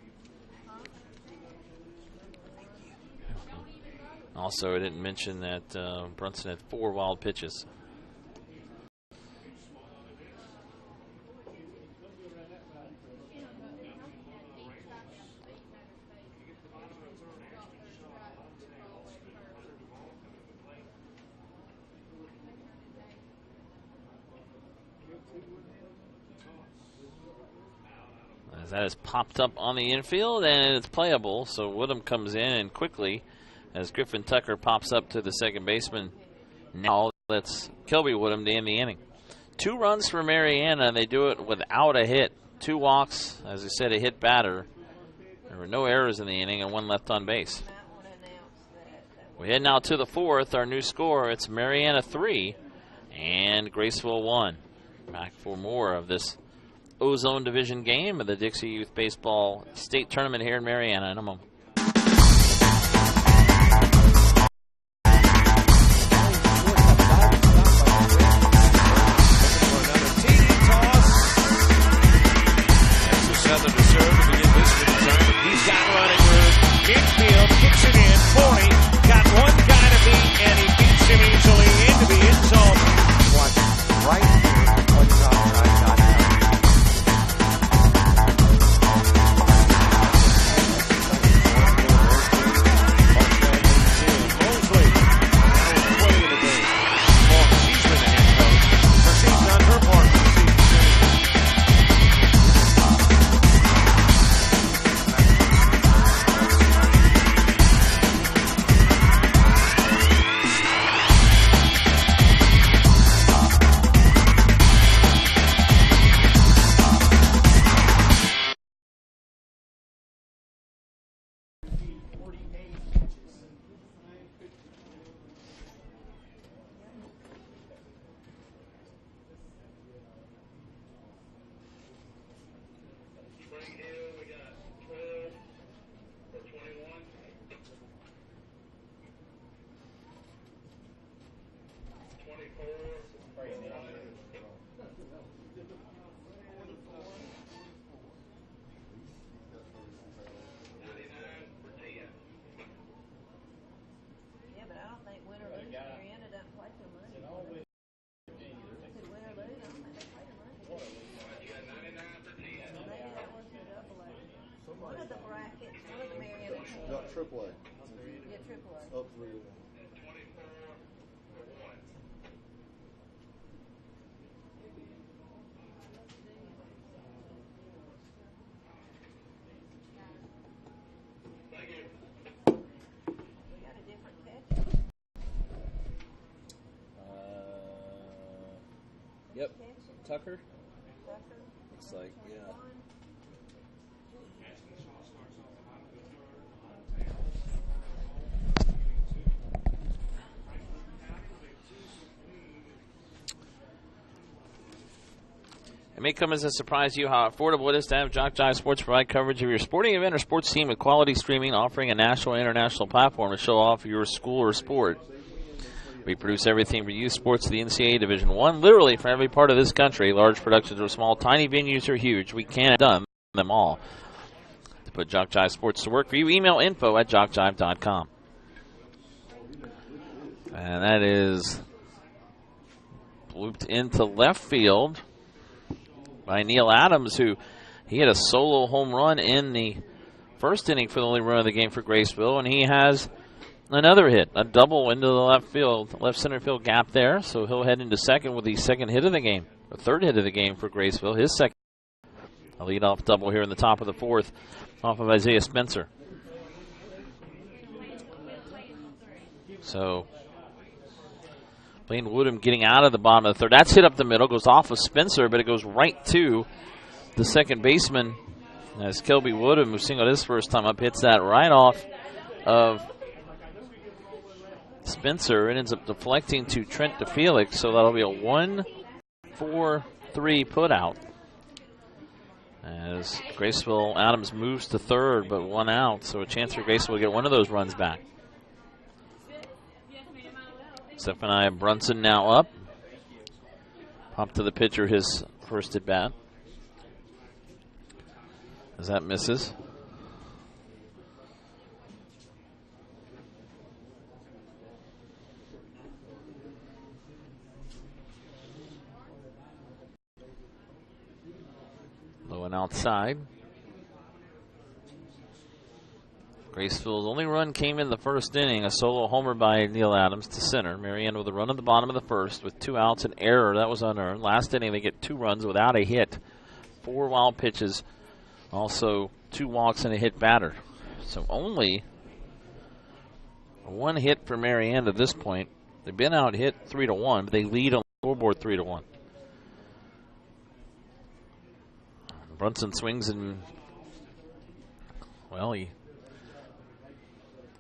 Also, I didn't mention that Brunson had 4 wild pitches. As that has popped up on the infield, and it's playable, so Woodham comes in and quickly, as Griffin Tucker pops up to the second baseman. Now that's Kelby Woodham to end the inning. 2 runs for Marianna, and they do it without a hit. 2 walks, as I said, a hit batter. There were no errors in the inning and 1 left on base. We head now to the 4th. Our new score, it's Marianna 3 and Graceville 1. Back for more of this Ozone Division game of the Dixie Youth Baseball State Tournament here in Marianna in a moment. No, triple A. Yeah, triple A. Up 3-1. We got a different catcher. Yep. Catcher, Tucker? Tucker. Looks like, yeah. 21. It may come as a surprise to you how affordable it is to have JockJive Sports provide coverage of your sporting event or sports team with quality streaming, offering a national and international platform to show off your school or sport. We produce everything for youth sports to the NCAA Division I, literally for every part of this country. Large productions or small, tiny venues or huge. We can't have done them all. To put JockJive Sports to work for you, email info@jockjive.com. And that is looped into left field by Neil Adams, who he had a solo home run in the first inning for the only run of the game for Graceville, and he has another hit, a double into the left center field gap there. So he'll head into second with the second hit of the game, the third hit of the game for Graceville. His second, a leadoff double here in the top of the fourth, off of Isaiah Spencer. So Blaine Woodham getting out of the bottom of the third. That's hit up the middle, goes off of Spencer, but it goes right to the second baseman as Kelby Woodham, who singled his first time up, hits that right off of Spencer. It ends up deflecting to Trent DeFelix, so that'll be a 1-4-3 put out. As Graceville Adams moves to third, but one out, so a chance for Graceville to get one of those runs back. Zephaniah Brunson now up. Pop to the pitcher, his first at bat. As that misses. Low and outside. Graceville's only run came in the first inning, a solo homer by Neil Adams to center. Marianna with a run at the bottom of the first with 2 outs, an error that was unearned. Last inning they get 2 runs without a hit, 4 wild pitches, also 2 walks and a hit batter. So only 1 hit for Marianna at this point. They've been out hit 3-1, but they lead on the scoreboard 3-1. Brunson swings and, well, he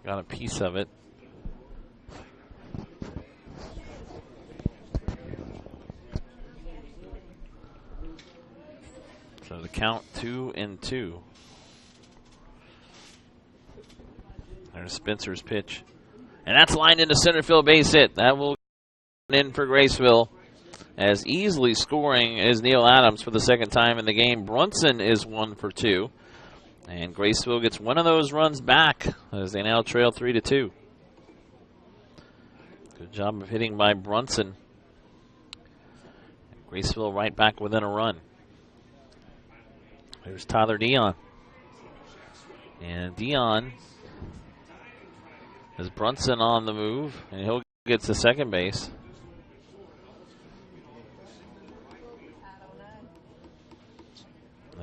got a piece of it. So the count 2-2. There's Spencer's pitch. And that's lined into center field, base hit. That will in for Graceville. As easily scoring is Neil Adams for the second time in the game. Brunson is 1 for 2. And Graceville gets one of those runs back as they now trail 3-2. Good job of hitting by Brunson. Graceville right back within a run. There's Tyler Dion. And Dion has Brunson on the move, and he'll get to second base.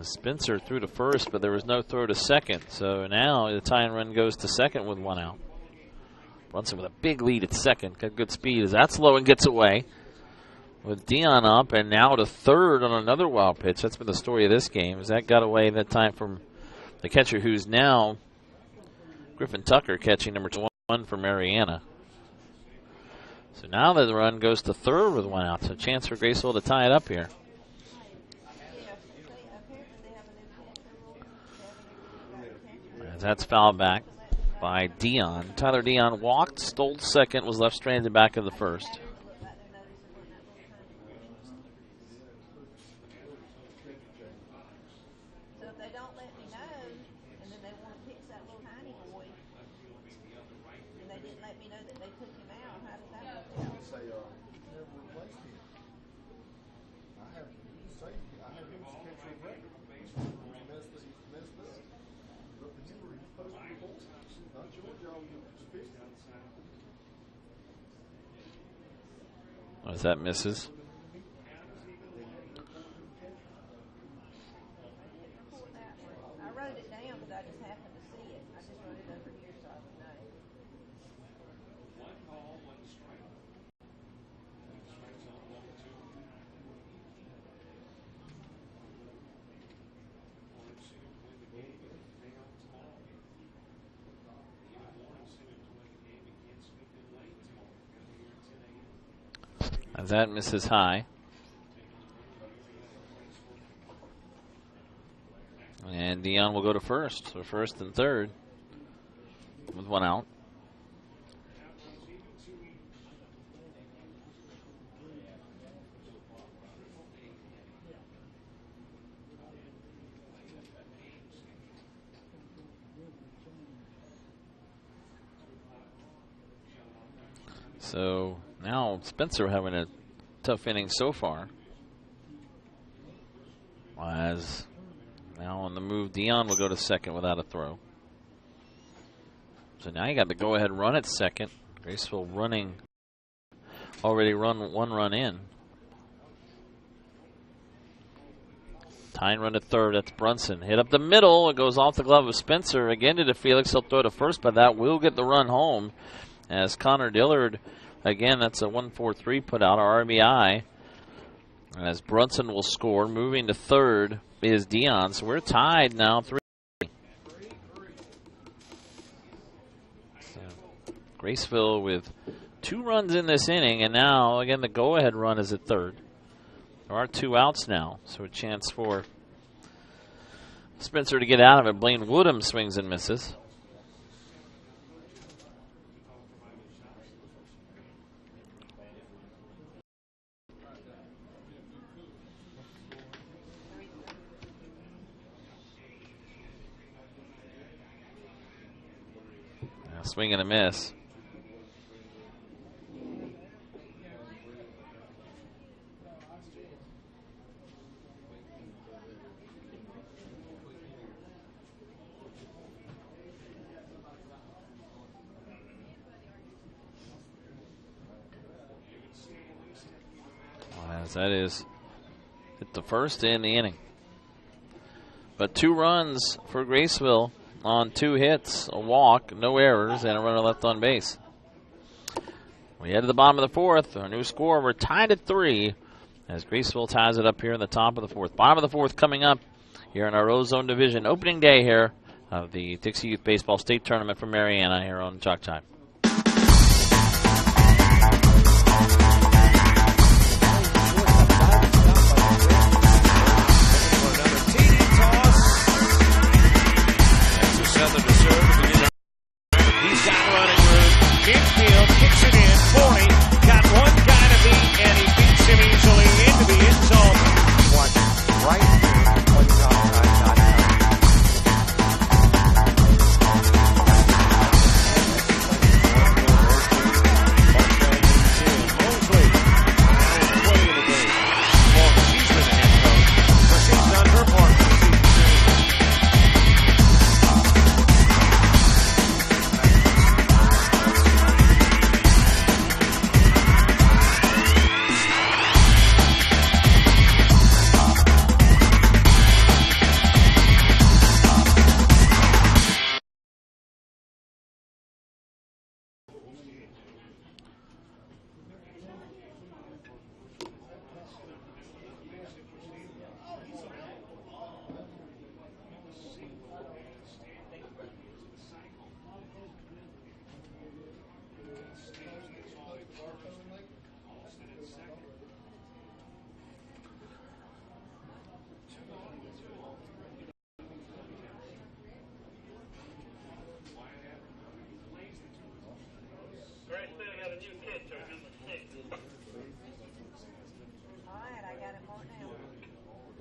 Spencer threw to first, but there was no throw to second. So now the tying run goes to second with 1 out. Brunson with a big lead at second. Got good speed as that's low and gets away. With Dion up and now to third on another wild pitch. That's been the story of this game. As that got away that time from the catcher, who's now Griffin Tucker, catching number 1 for Marianna. So now the run goes to third with 1 out. So a chance for Graceville to tie it up here. That's fouled back by Dion. Tyler Dion walked, stole second, was left stranded back of the first. So if they don't let me know, and then they want to fix that little tiny boy, and they didn't let me know that they took him out, how does that work out? Say, never replaced him. I have him as catcher of record. He's messed this. But the number he's supposed to be. As that misses. I wrote it down because I just happened to see it. I just wrote it over here so I would know. As that misses high. And Dion will go to first. So first and third with one out. So now Spencer having a tough inning so far. As now on the move, Dion will go to second without a throw. So now you got the go-ahead run at second. Graceville running, already run one run in. Tying run at third, that's Brunson. Hit up the middle, it goes off the glove of Spencer. Again to Felix, he'll throw to first, but that will get the run home. As Connor Dillard, again, that's a 1-4-3 put out, our RBI. As Brunson will score, moving to third is Dion. So we're tied now, 3-3. So Graceville with 2 runs in this inning, and now, again, the go-ahead run is at third. There are 2 outs now, so a chance for Spencer to get out of it. Blaine Woodham swings and misses. Swing and a miss. As that is hit the first in the inning. But 2 runs for Graceville on 2 hits, a walk, no errors, and a runner left on base. We head to the bottom of the 4th. Our new score, we're tied at 3 as Graceville ties it up here in the top of the 4th. Bottom of the 4th coming up here in our Ozone division. Opening day here of the Dixie Youth Baseball State Tournament for Marianna here on JockJive. Infield, kicks it in, 40, got one guy to beat, and he beats him easily into the end zone. Watch right here on JockJive.com. Mosley, now 20 in the game. Well, she's been the head coach, but she's done her part for the season. All right, I got it marked down.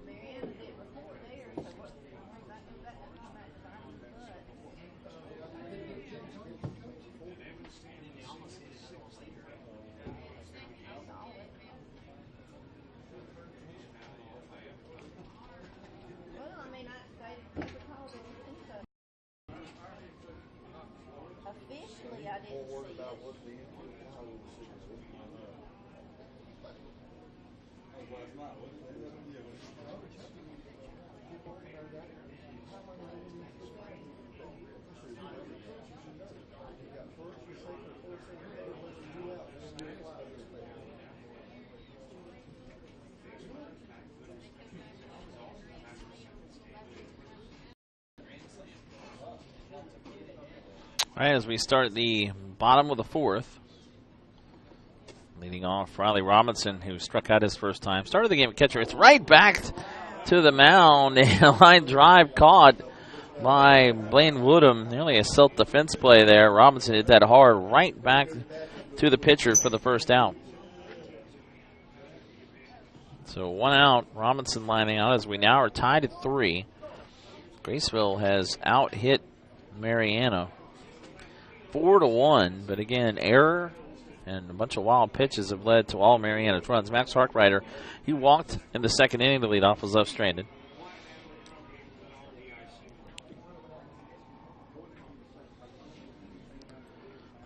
Marianna didn't report there, so what? That goes back to the well, I mean, they called it official. I didn't More worried see about it. what the infield guy will see. All right, as we start the bottom of the fourth, leading off Riley Robinson, who struck out his first time. Started the game at catcher. It's right back to the mound. A line drive caught by Blaine Woodham. Nearly a self-defense play there. Robinson hit that hard right back to the pitcher for the first out. So 1 out. Robinson lining out as we now are tied at 3. Graceville has out-hit Marianna 4-1, but again, error and a bunch of wild pitches have led to all Marianna's runs. Max Harkrider, he walked in the second inning. The leadoff was left stranded.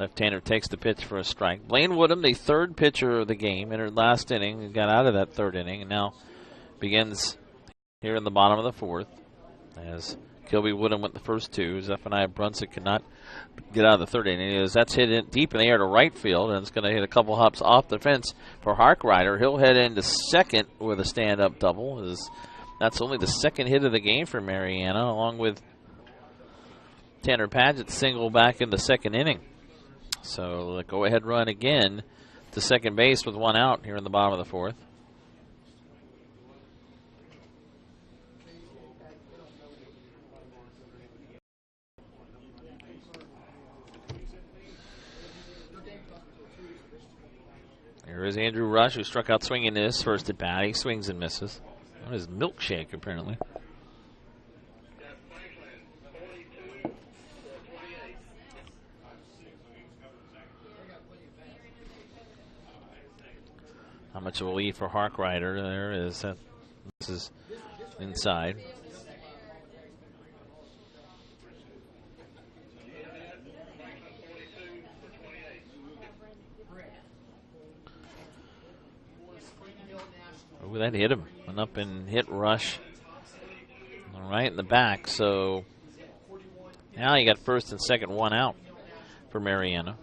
Left-hander takes the pitch for a strike. Blaine Woodham, the third pitcher of the game, entered last inning and got out of that third inning, and now begins here in the bottom of the fourth as Kilby Woodham went the first two. Zephaniah Brunson could not get out of the third inning. That's hit in deep in the air to right field, and it's going to hit a couple hops off the fence for Harkrider. He'll head into second with a stand-up double. That's only the second hit of the game for Marianna, along with Tanner Padgett's single back in the second inning. So the go-ahead run again to second base with 1 out here in the bottom of the fourth. Here is Andrew Rush, who struck out swinging his first at bat. He swings and misses. On his milkshake, apparently. How much of a lead for Harkrider there is that this is inside. Oh, that hit him. Went up and hit Rush right in the back. So now you got first and second, 1 out for Marianna.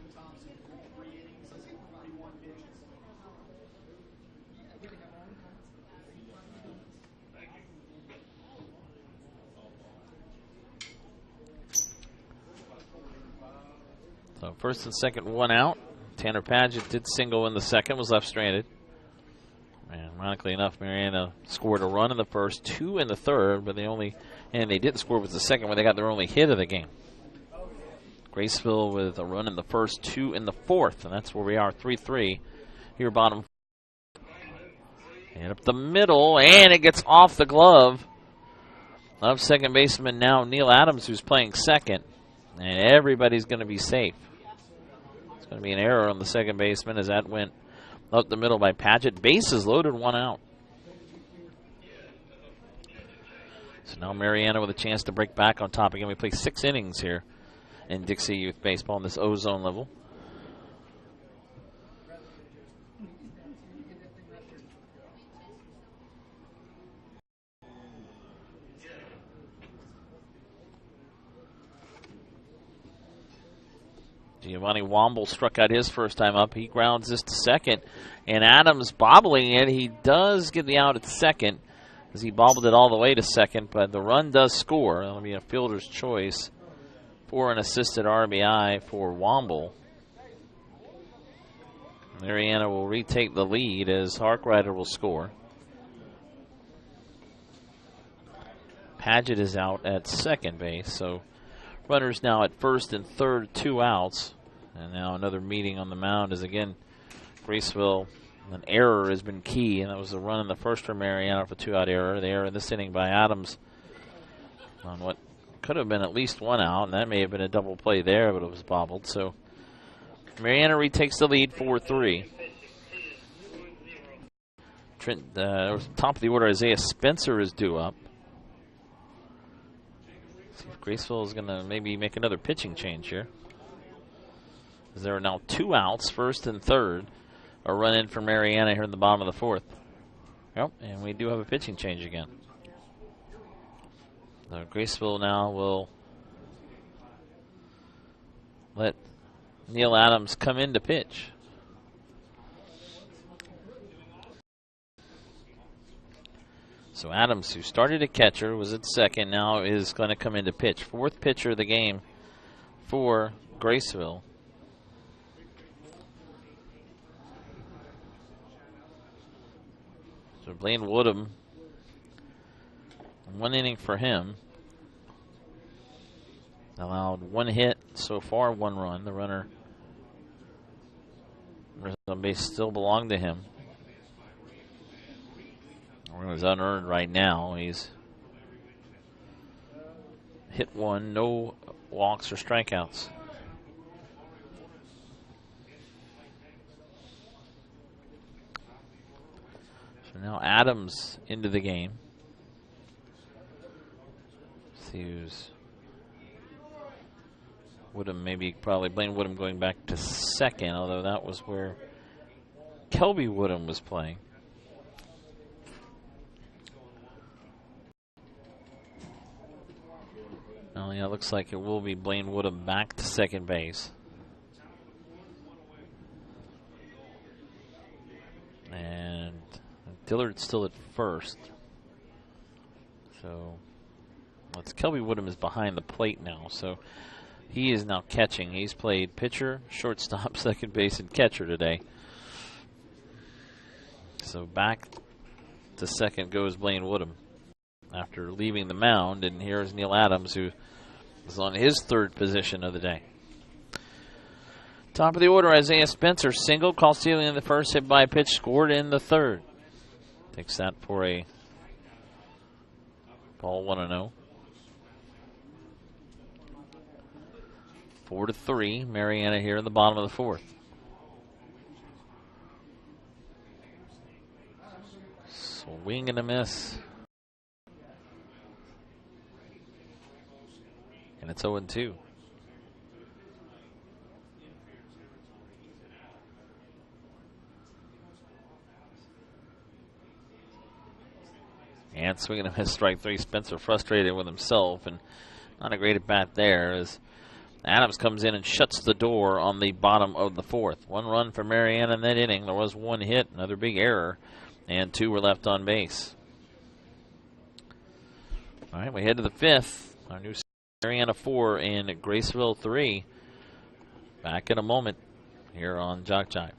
So first and second, 1 out. Tanner Padgett did single in the second, was left stranded. And ironically enough, Marianna scored a run in the first, 2 in the third, but they didn't score with the second when they got their only hit of the game. Graceville with a run in the first, 2 in the fourth, and that's where we are, 3-3 here bottom. And up the middle, and it gets off the glove of second baseman now Neil Adams, who's playing second, and everybody's going to be safe. It's going to be an error on the second baseman as that went up the middle by Padgett. Bases loaded, 1 out. So now Marianna with a chance to break back on top again. We play 6 innings here in Dixie Youth Baseball in this Ozone level. Giovanni Womble struck out his first time up. He grounds this to second. And Adams bobbling it. He does get the out at second as he bobbled it all the way to second. But the run does score. That'll be a fielder's choice for an assisted RBI for Womble. Marianna will retake the lead as Harkrider will score. Padgett is out at second base. So runners now at first and third, 2 outs. And now another meeting on the mound as again Graceville, an error has been key, and that was the run in the first for Marianna for 2-out error. The error in this inning by Adams on what could have been at least 1 out, and that may have been a double play there, but it was bobbled. So Marianna retakes the lead 4-3. Top of the order, Isaiah Spencer is due up. See if Graceville is going to maybe make another pitching change here. There are now 2 outs, first and third. A run in for Marianna here in the bottom of the 4th. Yep, and we do have a pitching change again. So Graceville now will let Neil Adams come in to pitch. So Adams, who started at catcher, was at second, now is going to come in to pitch. 4th pitcher of the game for Graceville. So Blaine Woodham, 1 inning for him. Allowed 1 hit so far, 1 run. The runner on base still belonged to him. Runner's unearned right now. He's hit 1, no walks or strikeouts. So now Adams into the game. See who's Woodham, probably Blaine Woodham going back to second, although that was where Kelby Woodham was playing. Oh yeah, it looks like it will be Blaine Woodham back to second base. And Dillard's still at first. So it's Kelby Woodham is behind the plate now, so he is now catching. He's played pitcher, shortstop, second base, and catcher today. So back to second goes Blaine Woodham after leaving the mound, and here's Neil Adams, who is on his 3rd position of the day. Top of the order, Isaiah Spencer, single, call stealing in the 1st, hit by a pitch, scored in the 3rd. Takes that for a ball 1-0. 4-3, Marianna here in the bottom of the 4th. Swing and a miss. And it's 0-2. And swinging a miss, strike 3. Spencer frustrated with himself, and not a great at bat there as Adams comes in and shuts the door on the bottom of the 4th. 1 run for Marianna in that inning. There was 1 hit, another big error, and 2 were left on base. All right, we head to the 5th. Our new Marianna 4 and Graceville 3. Back in a moment here on JockJive.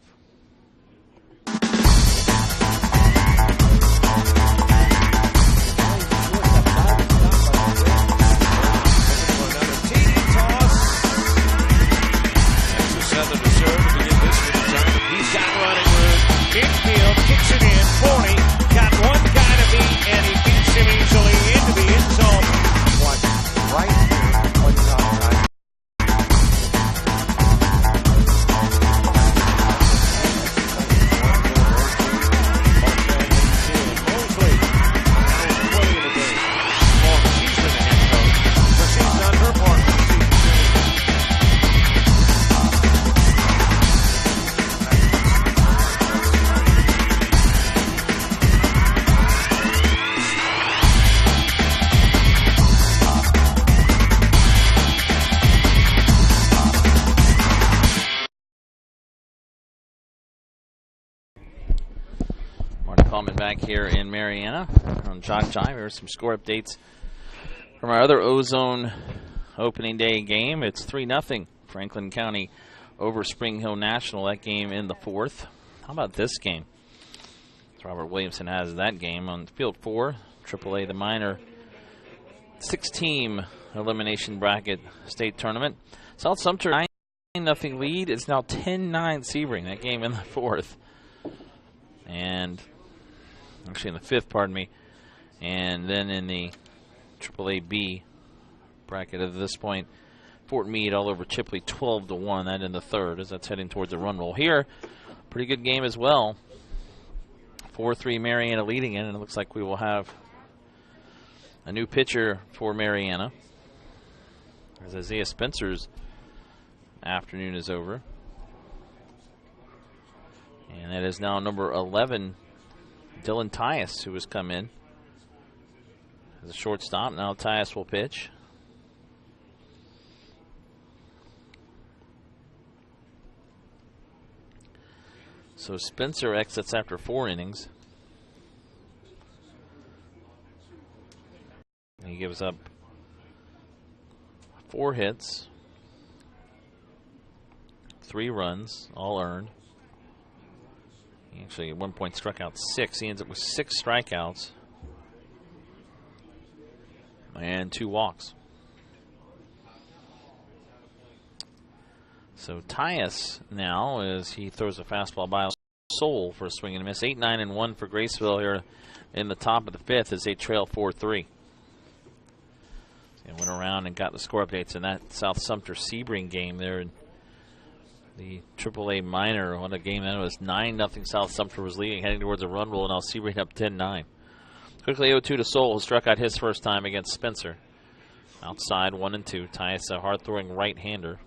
Infield kicks it in, 40, got 1 guy to beat, and he beats him easily into the end zone. Right here, 1 time. Mosley, now in play in the game. She's been the head coach, but she's done her part for the season. Coleman back here in Marianna on JockJive. Here are some score updates from our other Ozone opening day game. It's 3-0 Franklin County over Spring Hill National. That game in the 4th. How about this game? Robert Williamson has that game on field 4. AAA, the minor 6-team elimination bracket state tournament. South Sumter 9-0 lead. It's now 10-9 Sebring. That game in the 4th. And actually in the 5th, pardon me. And then in the AAA B bracket at this point, Fort Meade all over Chipley 12-1. That in the 3rd as that's heading towards a run roll. Here, pretty good game as well. 4-3 Marianna leading in, and it looks like we will have a new pitcher for Marianna as Isaiah Spencer's afternoon is over. And that is now number 11, Dylan Tyus, who has come in as a shortstop. Now Tyus will pitch. So Spencer exits after 4 innings. He gives up 4 hits, 3 runs, all earned. He actually at one point struck out 6. He ends up with 6 strikeouts and 2 walks. So Tyus now, as he throws a fastball by Soul for a swing and a miss. 8-9-1 for Graceville here in the top of the 5th as they trail 4-3. And went around and got the score updates in that South Sumter Sebring game there in the AAA minor. What a game that was. 9-0 South Sumter was leading, heading towards a run roll. Now Sebring up 10-9. Quickly 0-2 to Soul, who struck out his first time against Spencer. Outside 1-2. Tyus, a hard-throwing right-hander.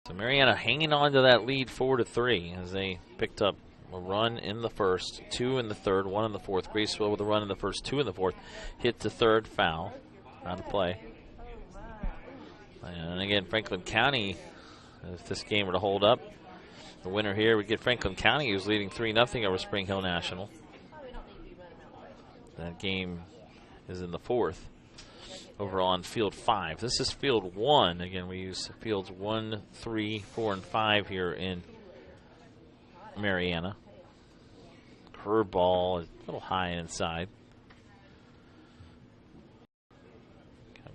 So Marianna hanging on to that lead 4-3 as they picked up a run in the first, 2 in the third, 1 in the fourth. Graceville with a run in the first, 2 in the fourth. Hit to third, foul. Out of play. And again, Franklin County, if this game were to hold up, the winner here would get Franklin County, who's leading 3-0 over Spring Hill National. That game is in the fourth. Over on field 5. This is field 1. Again, we use fields 1, 3, 4, and 5 here in Marianna. Curveball, a little high inside.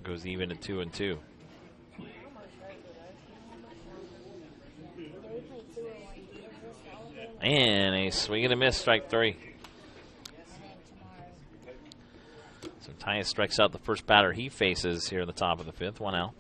Goes even at 2-2. And a swing and a miss, strike 3. So Tyus strikes out the first batter he faces here in the top of the 5th. 1 out.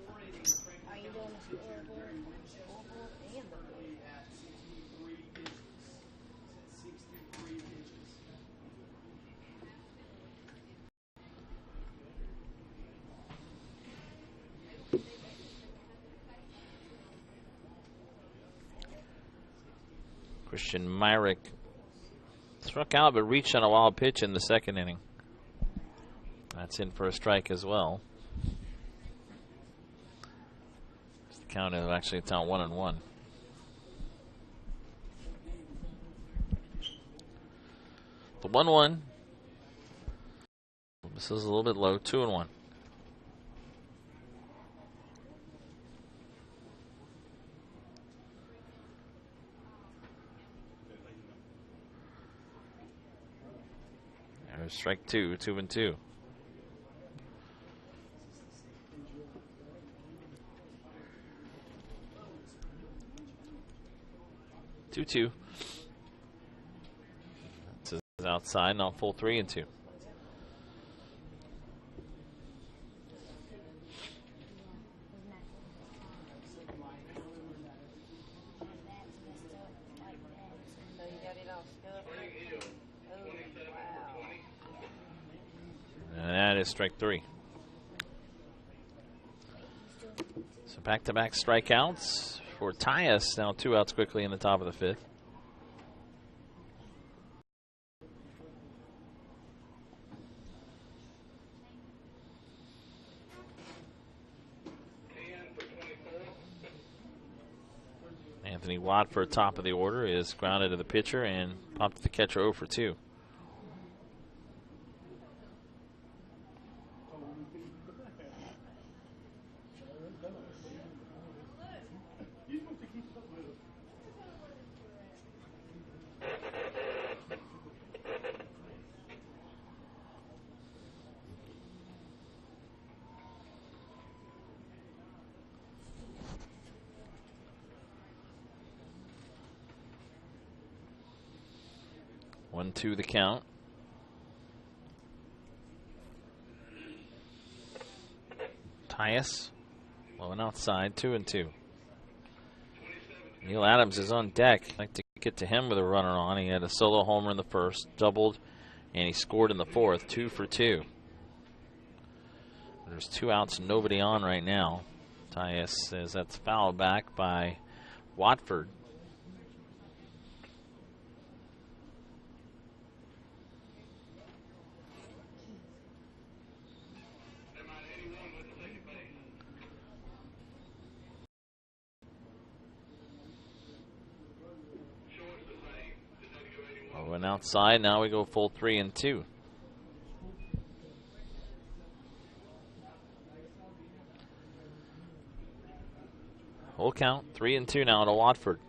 Christian Myrick struck out but reached on a wild pitch in the second inning. That's in for a strike as well. The count is actually, it's out 1-1. The 1-1. This is a little bit low. 2-1. There's strike 2, 2-2. Two. This is outside, not full 3-2. And that is strike 3. So back-to-back strikeouts for Tyus. Now 2 outs quickly in the top of the 5th. Anthony Watford, top of the order, is grounded to the pitcher and popped to the catcher 0 for 2. One, 2 the count. Tyus, low and outside, 2-2. Neil Adams is on deck. I'd like to get to him with a runner on. He had a solo homer in the first, doubled, and he scored in the fourth, 2 for 2. There's 2 outs, nobody on right now. Tyus says that's fouled back by Watford. Went outside. Now we go full 3 and 2. Full count, 3 and 2 now to Watford.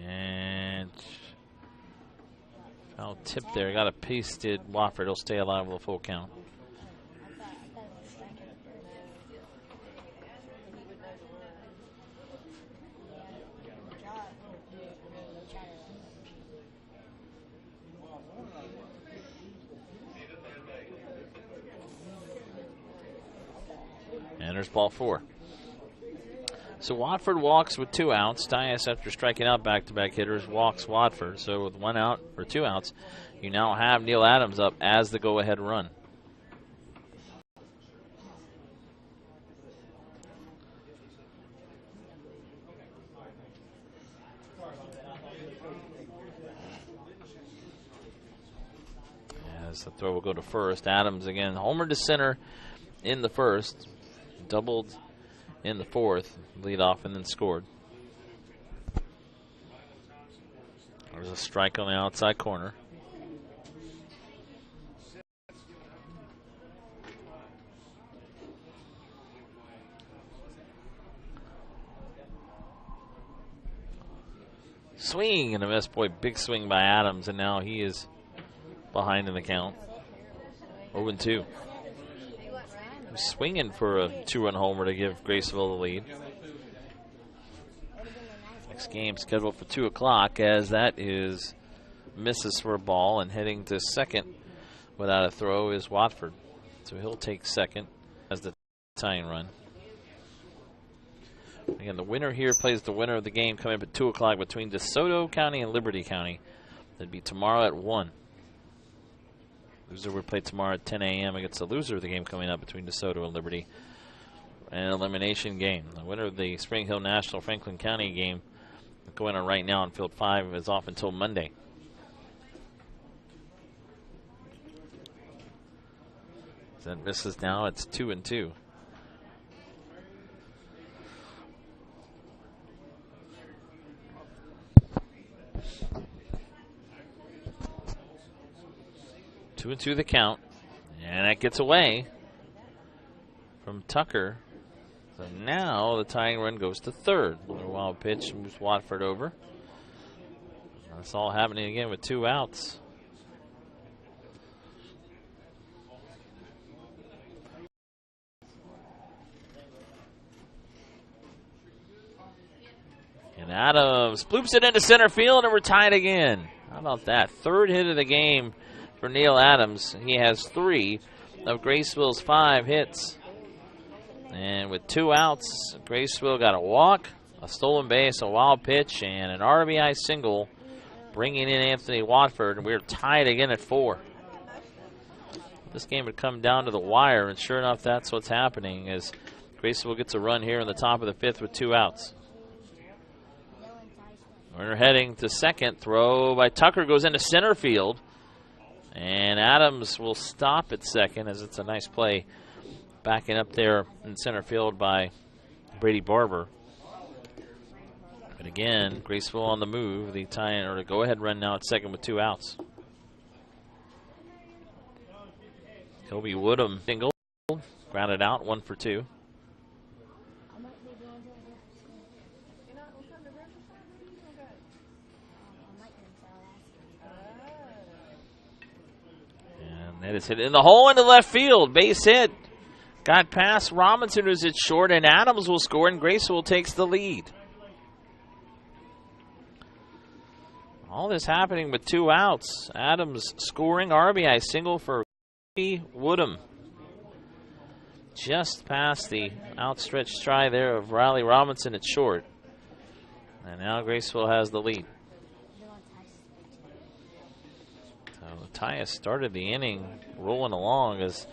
And foul tip there. Got a pasted Watford. He'll stay alive with a full count. And there's ball 4. So Watford walks with 2 outs. Tyus, after striking out back-to-back hitters, walks Watford. So with 1 out or 2 outs, you now have Neil Adams up as the go-ahead run. As the throw will go to first. Adams again, homer to center in the first. Doubled in the fourth, lead off and then scored. There's a strike on the outside corner. Swing and a miss. Boy, big swing by Adams, and now he is behind in the count. 0-2. Swinging for a 2-run homer to give Graceville the lead. Next game scheduled for 2 o'clock, as that is misses for a ball, and heading to second without a throw is Watford. So he'll take second as the tying run. Again, the winner here plays the winner of the game coming up at 2 o'clock between DeSoto County and Liberty County. That'd be tomorrow at 1. Loser will play tomorrow at 10 a.m. against the loser of the game coming up between DeSoto and Liberty. An elimination game. The winner of the Spring Hill National Franklin County game going on right now on Field 5 is off until Monday. That misses now. It's 2-2. Two and 2 the count, and that gets away from Tucker. So now the tying run goes to third. A wild pitch moves Watford over. That's all happening again with 2 outs. And Adams bloops it into center field, and we're tied again. How about that? 3rd hit of the game for Neil Adams. He has 3 of Graceville's 5 hits. And with 2 outs, Graceville got a walk, a stolen base, a wild pitch, and an RBI single, bringing in Anthony Watford, and we're tied again at 4. This game would come down to the wire, and sure enough, that's what's happening as Graceville gets a run here in the top of the 5th with 2 outs. We're heading to second. Throw by Tucker goes into center field. And Adams will stop at second, as it's a nice play backing up there in center field by Brady Barber. But again, Graceville on the move. The tie-in or the go-ahead run now at second with 2 outs. Kobe Woodham single, grounded out, 1 for 2. That is hit in the hole into left field. Base hit. Got past Robinson, who's hit short, and Adams will score, and Graceville takes the lead. All this happening with 2 outs. Adams scoring, RBI single for Woodham. Just past the outstretched try there of Riley Robinson at short. And now Graceville has the lead. Tyus started the inning rolling along as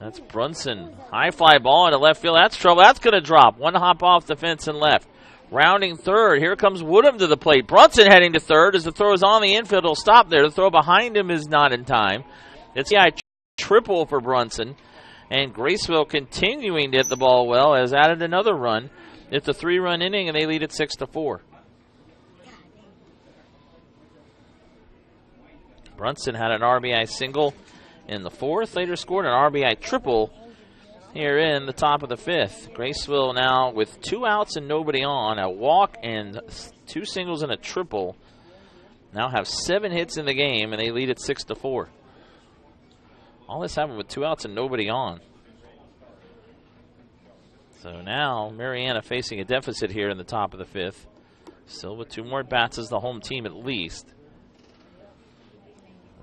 That's Brunson. High fly ball into left field. That's trouble. That's going to drop. One hop off the fence and left. Rounding third. Here comes Woodham to the plate. Brunson heading to third. As the throw is on the infield, he'll stop there. The throw behind him is not in time. It's a triple for Brunson. And Graceville continuing to hit the ball well has added another run. It's a 3-run inning, and they lead it 6-4. Brunson had an RBI single in the 4th. Later scored an RBI triple here in the top of the 5th. Graceville now with 2 outs and nobody on, a walk and 2 singles and a triple. Now have 7 hits in the game, and they lead it 6-4. All this happened with 2 outs and nobody on. So now Marianna facing a deficit here in the top of the 5th. Still with 2 more bats as the home team at least.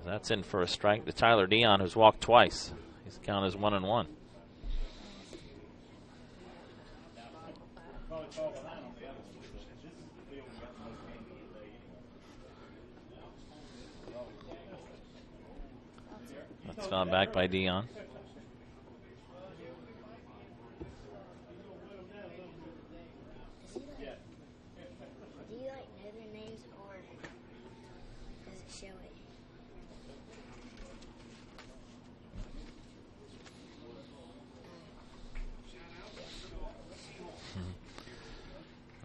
That's in for a strike to Tyler Dion, who's walked twice. His count is 1-1. That's found back by Dion. Do you like know their names or does it show it?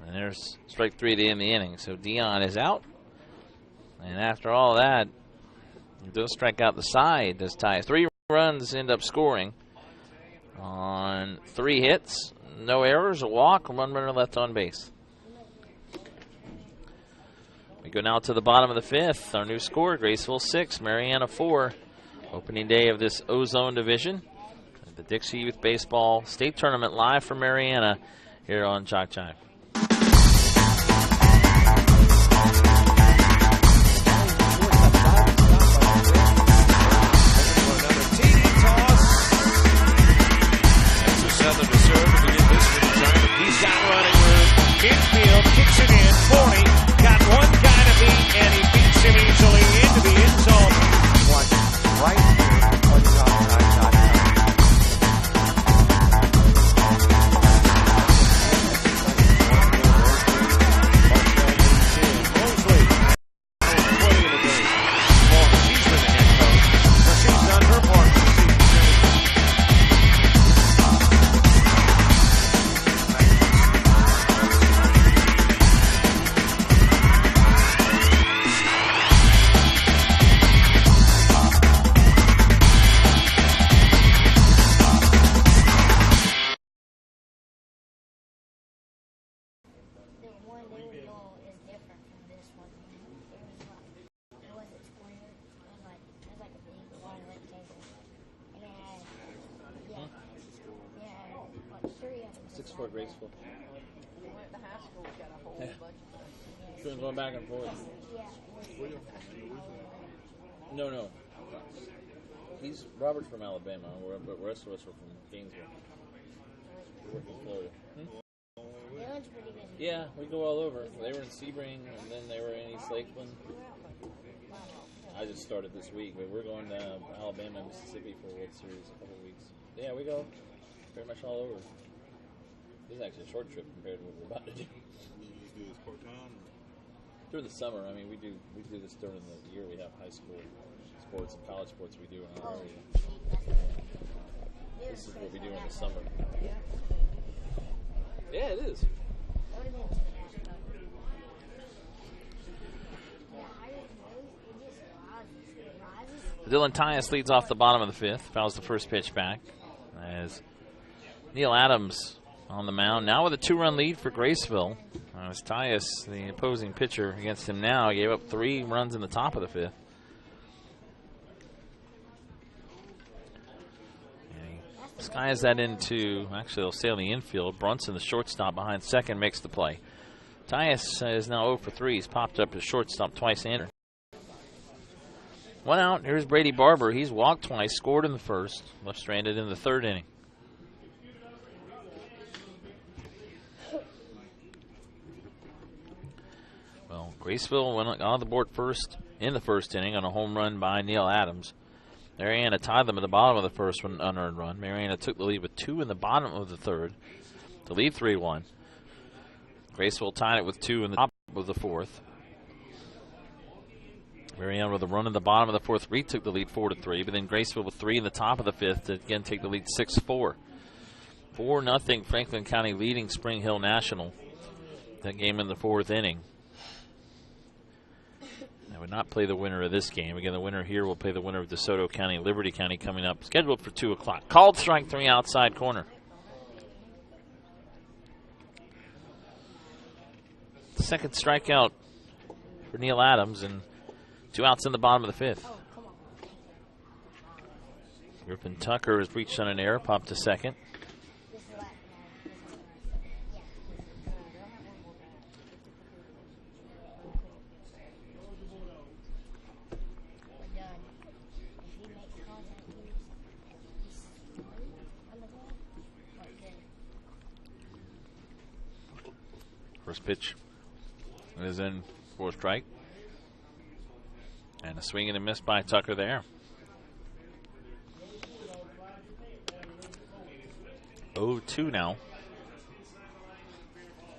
And there's strike 3 to end the inning. So Dion is out. And after all that, does strike out the side. Does tie. 3 runs end up scoring on 3 hits. No errors, a walk, 1 runner left on base. We go now to the bottom of the 5th. Our new score, Graceville 6, Marianna 4. Opening day of this Ozone division. The Dixie Youth Baseball State Tournament live from Marianna here on JockJive. Southern to serve to begin this one. He's got running room. Infield kicks it in. 40. Got one guy to beat, and he beats him easily into the end zone. Watch right here on JockJive.com. Mosley. 20 in the game. Well, she's been the head coach, but she's done her part for the season. The one they would roll is different from this one. It wasn't square. It was like a big long rectangle. And it had, like 3 of them. 6-4 Graceville. We went to high school, got a whole bunch of them. Two going back and forth. Yeah. No. Robert's from Alabama, but the rest of us are from Gainesville. We're from Florida. That one's pretty good. Yeah, we go all over. They were in Sebring, and then they were in East Lakeland. I just started this week, but we're going to Alabama and Mississippi for a World Series in a couple of weeks. Yeah, we go pretty much all over. This is actually a short trip compared to what we're about to do. You do this part-time? Through the summer, I mean, we do this during the year. We have high school sports and college sports we do in our area. This is what we do in the summer. Yeah, it is. That would have been too bad. Yeah, I didn't know. It just rises. Dylan Tyus leads off the bottom of the 5th. Fouls the first pitch back. As Neil Adams on the mound. Now with a 2-run lead for Graceville. As Tyus, the opposing pitcher against him now, gave up 3 runs in the top of the 5th. Skies that into, actually they'll stay on the infield. Brunson, the shortstop behind second, makes the play. Tyus is now 0 for 3. He's popped up to shortstop twice and 1 out. Here's Brady Barber. He's walked twice, scored in the 1st, left stranded in the 3rd inning. Well, Graceville went on the board first in the 1st inning on a home run by Neil Adams. Marianna tied them at the bottom of the first one, unearned run. Marianna took the lead with 2 in the bottom of the third to lead 3-1. Graceville tied it with 2 in the top of the fourth. Marianna with a run in the bottom of the fourth retook the lead 4-3, but then Graceville with 3 in the top of the fifth to again take the lead 6-4. 4-0 Franklin County leading Spring Hill National. That game in the fourth inning. I would not play the winner of this game. Again, the winner here will play the winner of DeSoto County, Liberty County coming up, scheduled for 2 o'clock. Called strike 3 outside corner. Second strikeout for Neil Adams, and 2 outs in the bottom of the fifth. Griffin Tucker has reached on an error, popped to second. First pitch is in for a strike. And a swing and a miss by Tucker there. 0-2 now.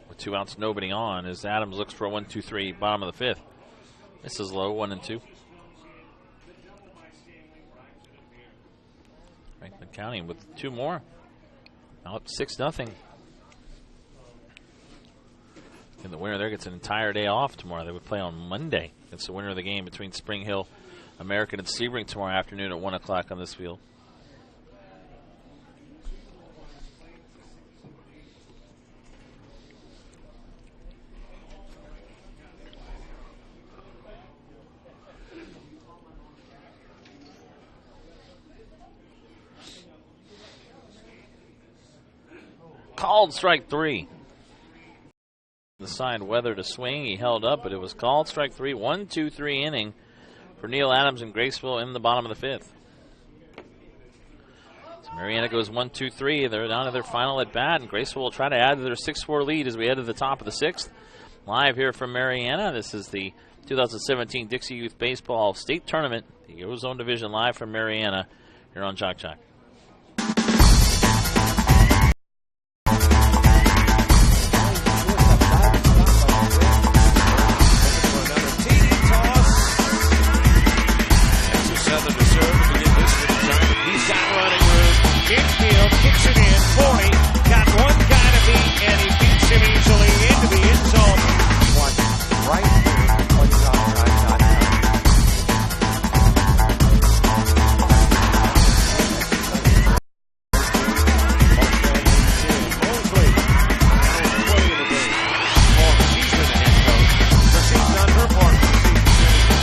With 2 outs, nobody on, as Adams looks for a 1-2-3, bottom of the fifth. This is low, 1-2. Franklin County with 2 more. Now up 6-0. And the winner there gets an entire day off tomorrow. They would play on Monday. It's the winner of the game between Spring Hill, American, and Sebring tomorrow afternoon at 1 o'clock on this field. Called strike 3. Assigned Weather to swing. He held up, but it was called strike 3. 1-2-3 inning for Neil Adams and Graceville in the bottom of the fifth. So Marianna goes 1-2-3. They're down to their final at bat, and Graceville will try to add to their 6-4 lead as we head to the top of the sixth. Live here from Marianna. This is the 2017 Dixie Youth Baseball State Tournament, the Ozone Division, live from Marianna here on JockJive. Infield, kicks it in, 40, got one guy to beat, and he beats him easily into the end zone. Watch right here on JockJive.com. Mosley, now play in the game. She's been the head coach, so she's done her part for the season.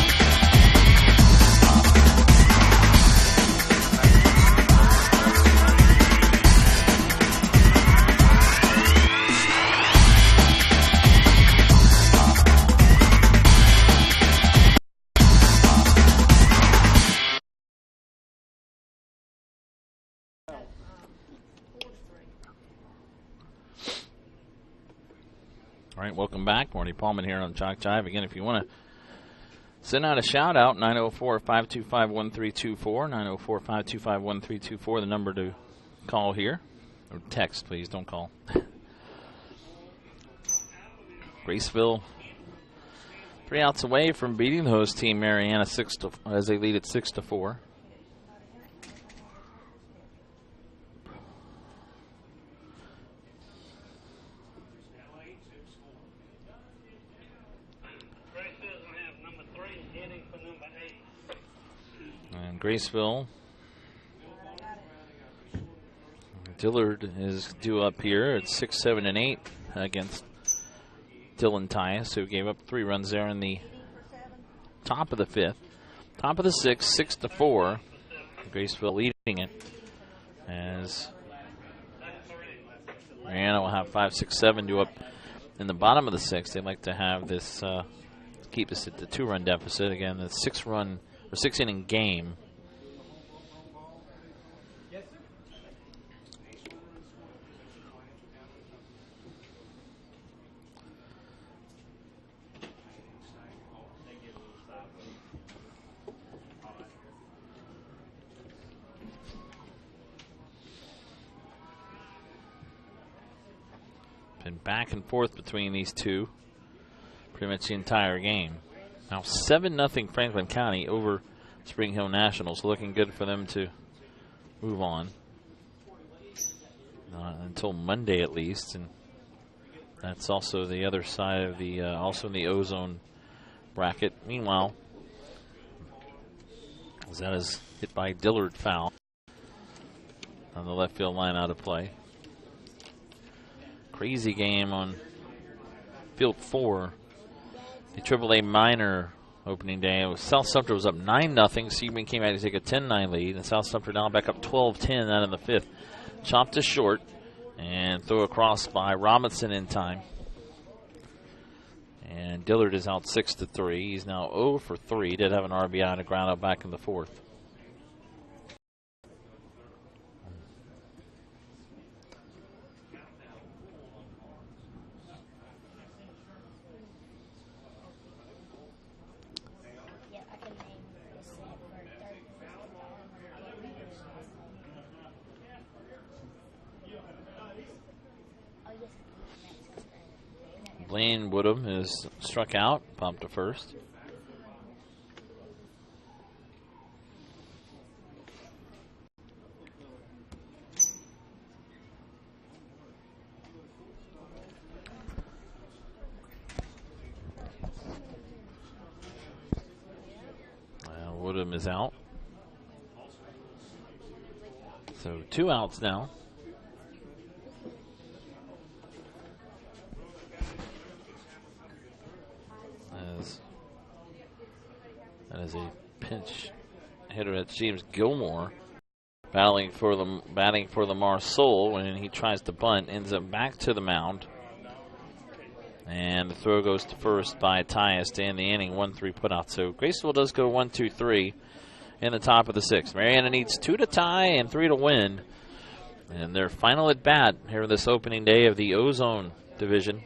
All right, welcome back. Marty Paulman here on JockJive. Again, if you want to send out a shout-out, 904-525-1324, 904-525-1324, the number to call here. Or text, please, don't call. Graceville 3 outs away from beating the host team, Marianna, as they lead at 6-4. And Graceville, Dillard is due up here at 6, 7, and 8 against Dylan Tyus, who gave up 3 runs there in the top of the fifth. Top of the sixth, 6-4. Graceville leading it as Marianna will have 5, 6, 7 due up in the bottom of the sixth. They'd like to have this keep this at the 2-run deficit. Again, the 6-inning game. Been back and forth between these two pretty much the entire game. Now 7-0 Franklin County over Spring Hill Nationals. Looking good for them to move on. Until Monday at least. And that's also the other side of the, also in the Ozone bracket. Meanwhile, that is hit by Dillard foul on the left field line out of play. Crazy game on field 4. The AAA minor opening day. South Sumter was up 9-0. Sebring came out to take a 10-9 lead, and South Sumter now back up 12-10 out in the 5th. Chopped to short and throw across by Robinson in time. And Dillard is out 6-3. He's now 0 for 3. Did have an RBI and a ground out back in the 4th. Blaine Woodham is struck out, bumped to first. Woodham is out. So 2 outs now. That is a pinch hitter. That's James Gilmore batting for the Marceau when he tries to bunt, ends up back to the mound. And the throw goes to first by Tyus to end the inning, 1-3 putout. So Graceville does go 1-2-3 in the top of the 6th. Marianna needs 2 to tie and 3 to win. And their final at bat here this opening day of the Ozone Division.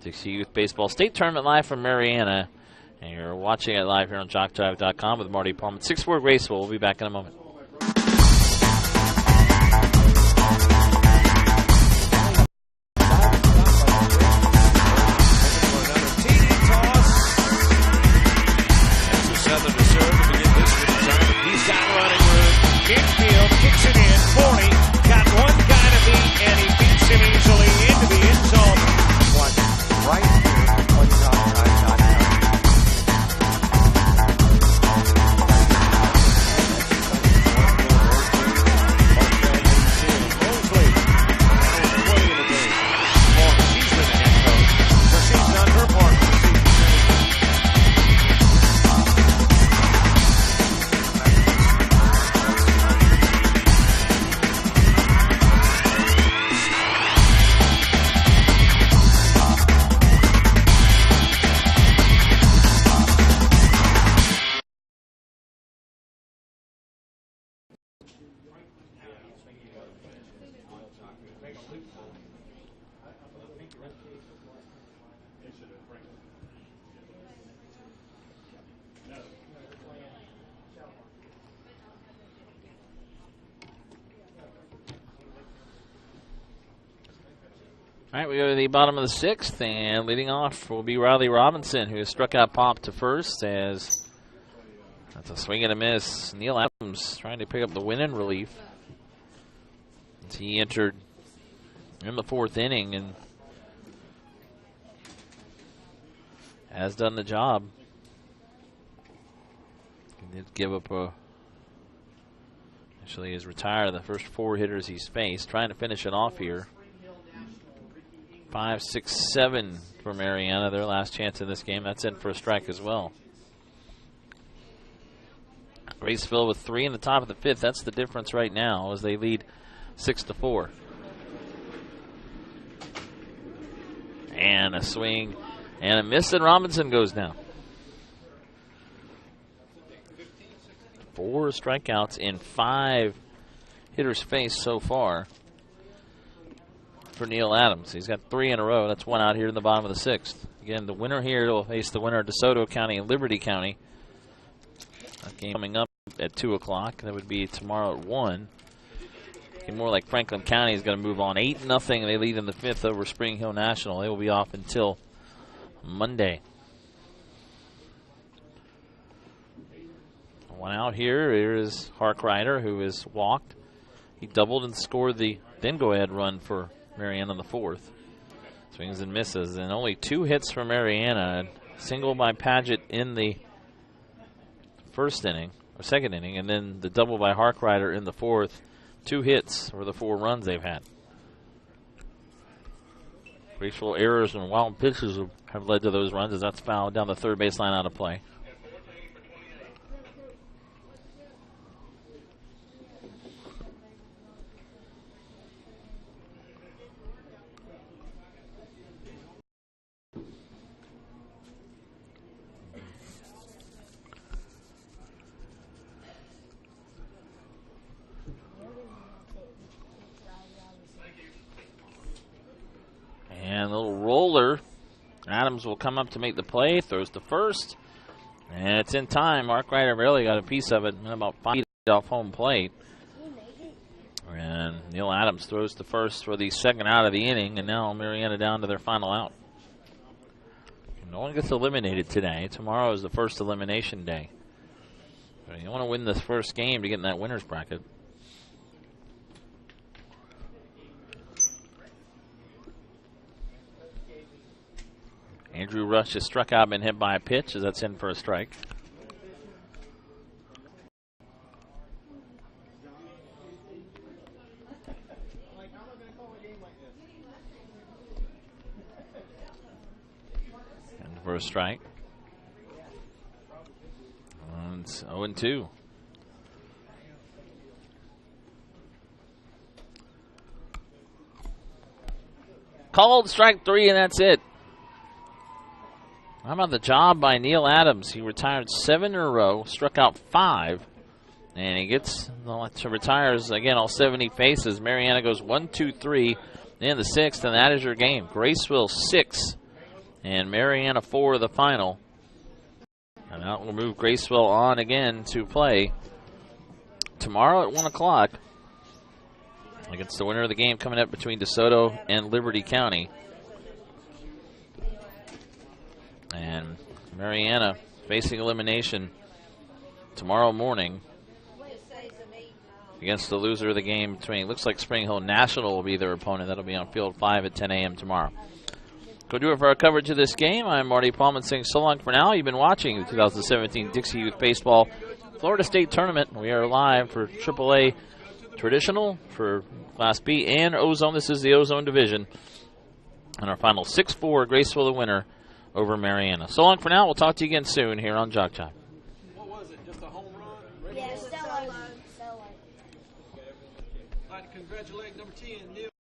Dixie Youth Baseball State Tournament live from Marianna. And you're watching it live here on JockJive.com with Marty Palmer. 6-4 Graceville. We'll be back in a moment. Infield kicks it in, 40, got one guy to beat, and he beats him easily into the end zone. Watch right here on JockJive.com. Mosley, now play of the game. She's been the head coach, so she's done her part for the season. All right, we go to the bottom of the 6th, and leading off will be Riley Robinson, who has struck out Pop to first as that's a swing and a miss. Neil Adams trying to pick up the win in relief as he entered in the 4th inning and has done the job. He did give up actually he's retired the first 4 hitters he's faced, trying to finish it off here. 5, 6, 7 for Marianna, their last chance in this game. That's in for a strike as well. Graceville with 3 in the top of the 5th. That's the difference right now as they lead 6-4. And a swing and a miss, and Robinson goes down. 4 strikeouts in 5 hitters faced so far for Neil Adams. He's got 3 in a row. That's 1 out here in the bottom of the 6th. Again, the winner here will face the winner of DeSoto County and Liberty County. That game coming up at 2 o'clock. That would be tomorrow at 1. Looking more like Franklin County is going to move on 8-0. They lead in the 5th over Spring Hill National. They will be off until Monday. One out here. Here is Harkrider, who has walked. He doubled and scored the then go-ahead run for Marianna in the 4th. Swings and misses, and only 2 hits for Marianna. Single by Paget in the first inning, or second inning, and then the double by Harkrider in the 4th. 2 hits for the 4 runs they've had. Graceful errors and wild pitches have led to those runs, as that's fouled down the third baseline out of play. And a little roller. Adams will come up to make the play, throws to first, and it's in time. Harkrider barely got a piece of it, about 5 feet off home plate. And Neil Adams throws to first for the second out of the inning, and now Marianna down to their final out. No one gets eliminated today. Tomorrow is the first elimination day. So you want to win this first game to get in that winner's bracket. Andrew Rush has struck out, been hit by a pitch, as that's in for a strike. And for a strike. And it's 0-2. Called strike 3, and that's it. How about the job by Neil Adams? He retired 7 in a row, struck out 5, and he retires again all 70 faces. Marianna goes 1-2-3 in the 6th, and that is your game. Graceville 6 and Marianna 4 the final. And that will move Graceville on again to play tomorrow at 1 o'clock against the winner of the game coming up between DeSoto and Liberty County. And Marianna facing elimination tomorrow morning against the loser of the game between, looks like Spring Hill National will be their opponent. That'll be on Field 5 at 10 a.m. tomorrow. Go do it for our coverage of this game. I'm Marty Paulman saying so long for now. You've been watching the 2017 Dixie Youth Baseball Florida State Tournament. We are live for AAA Traditional, for Class B, and Ozone. This is the Ozone Division. And our final 6-4, Graceville the winner over Marianna. So long for now. We'll talk to you again soon here on JockJive. What was it? Just a home run? Yeah, solo. I'd like to congratulate number 10, Neil.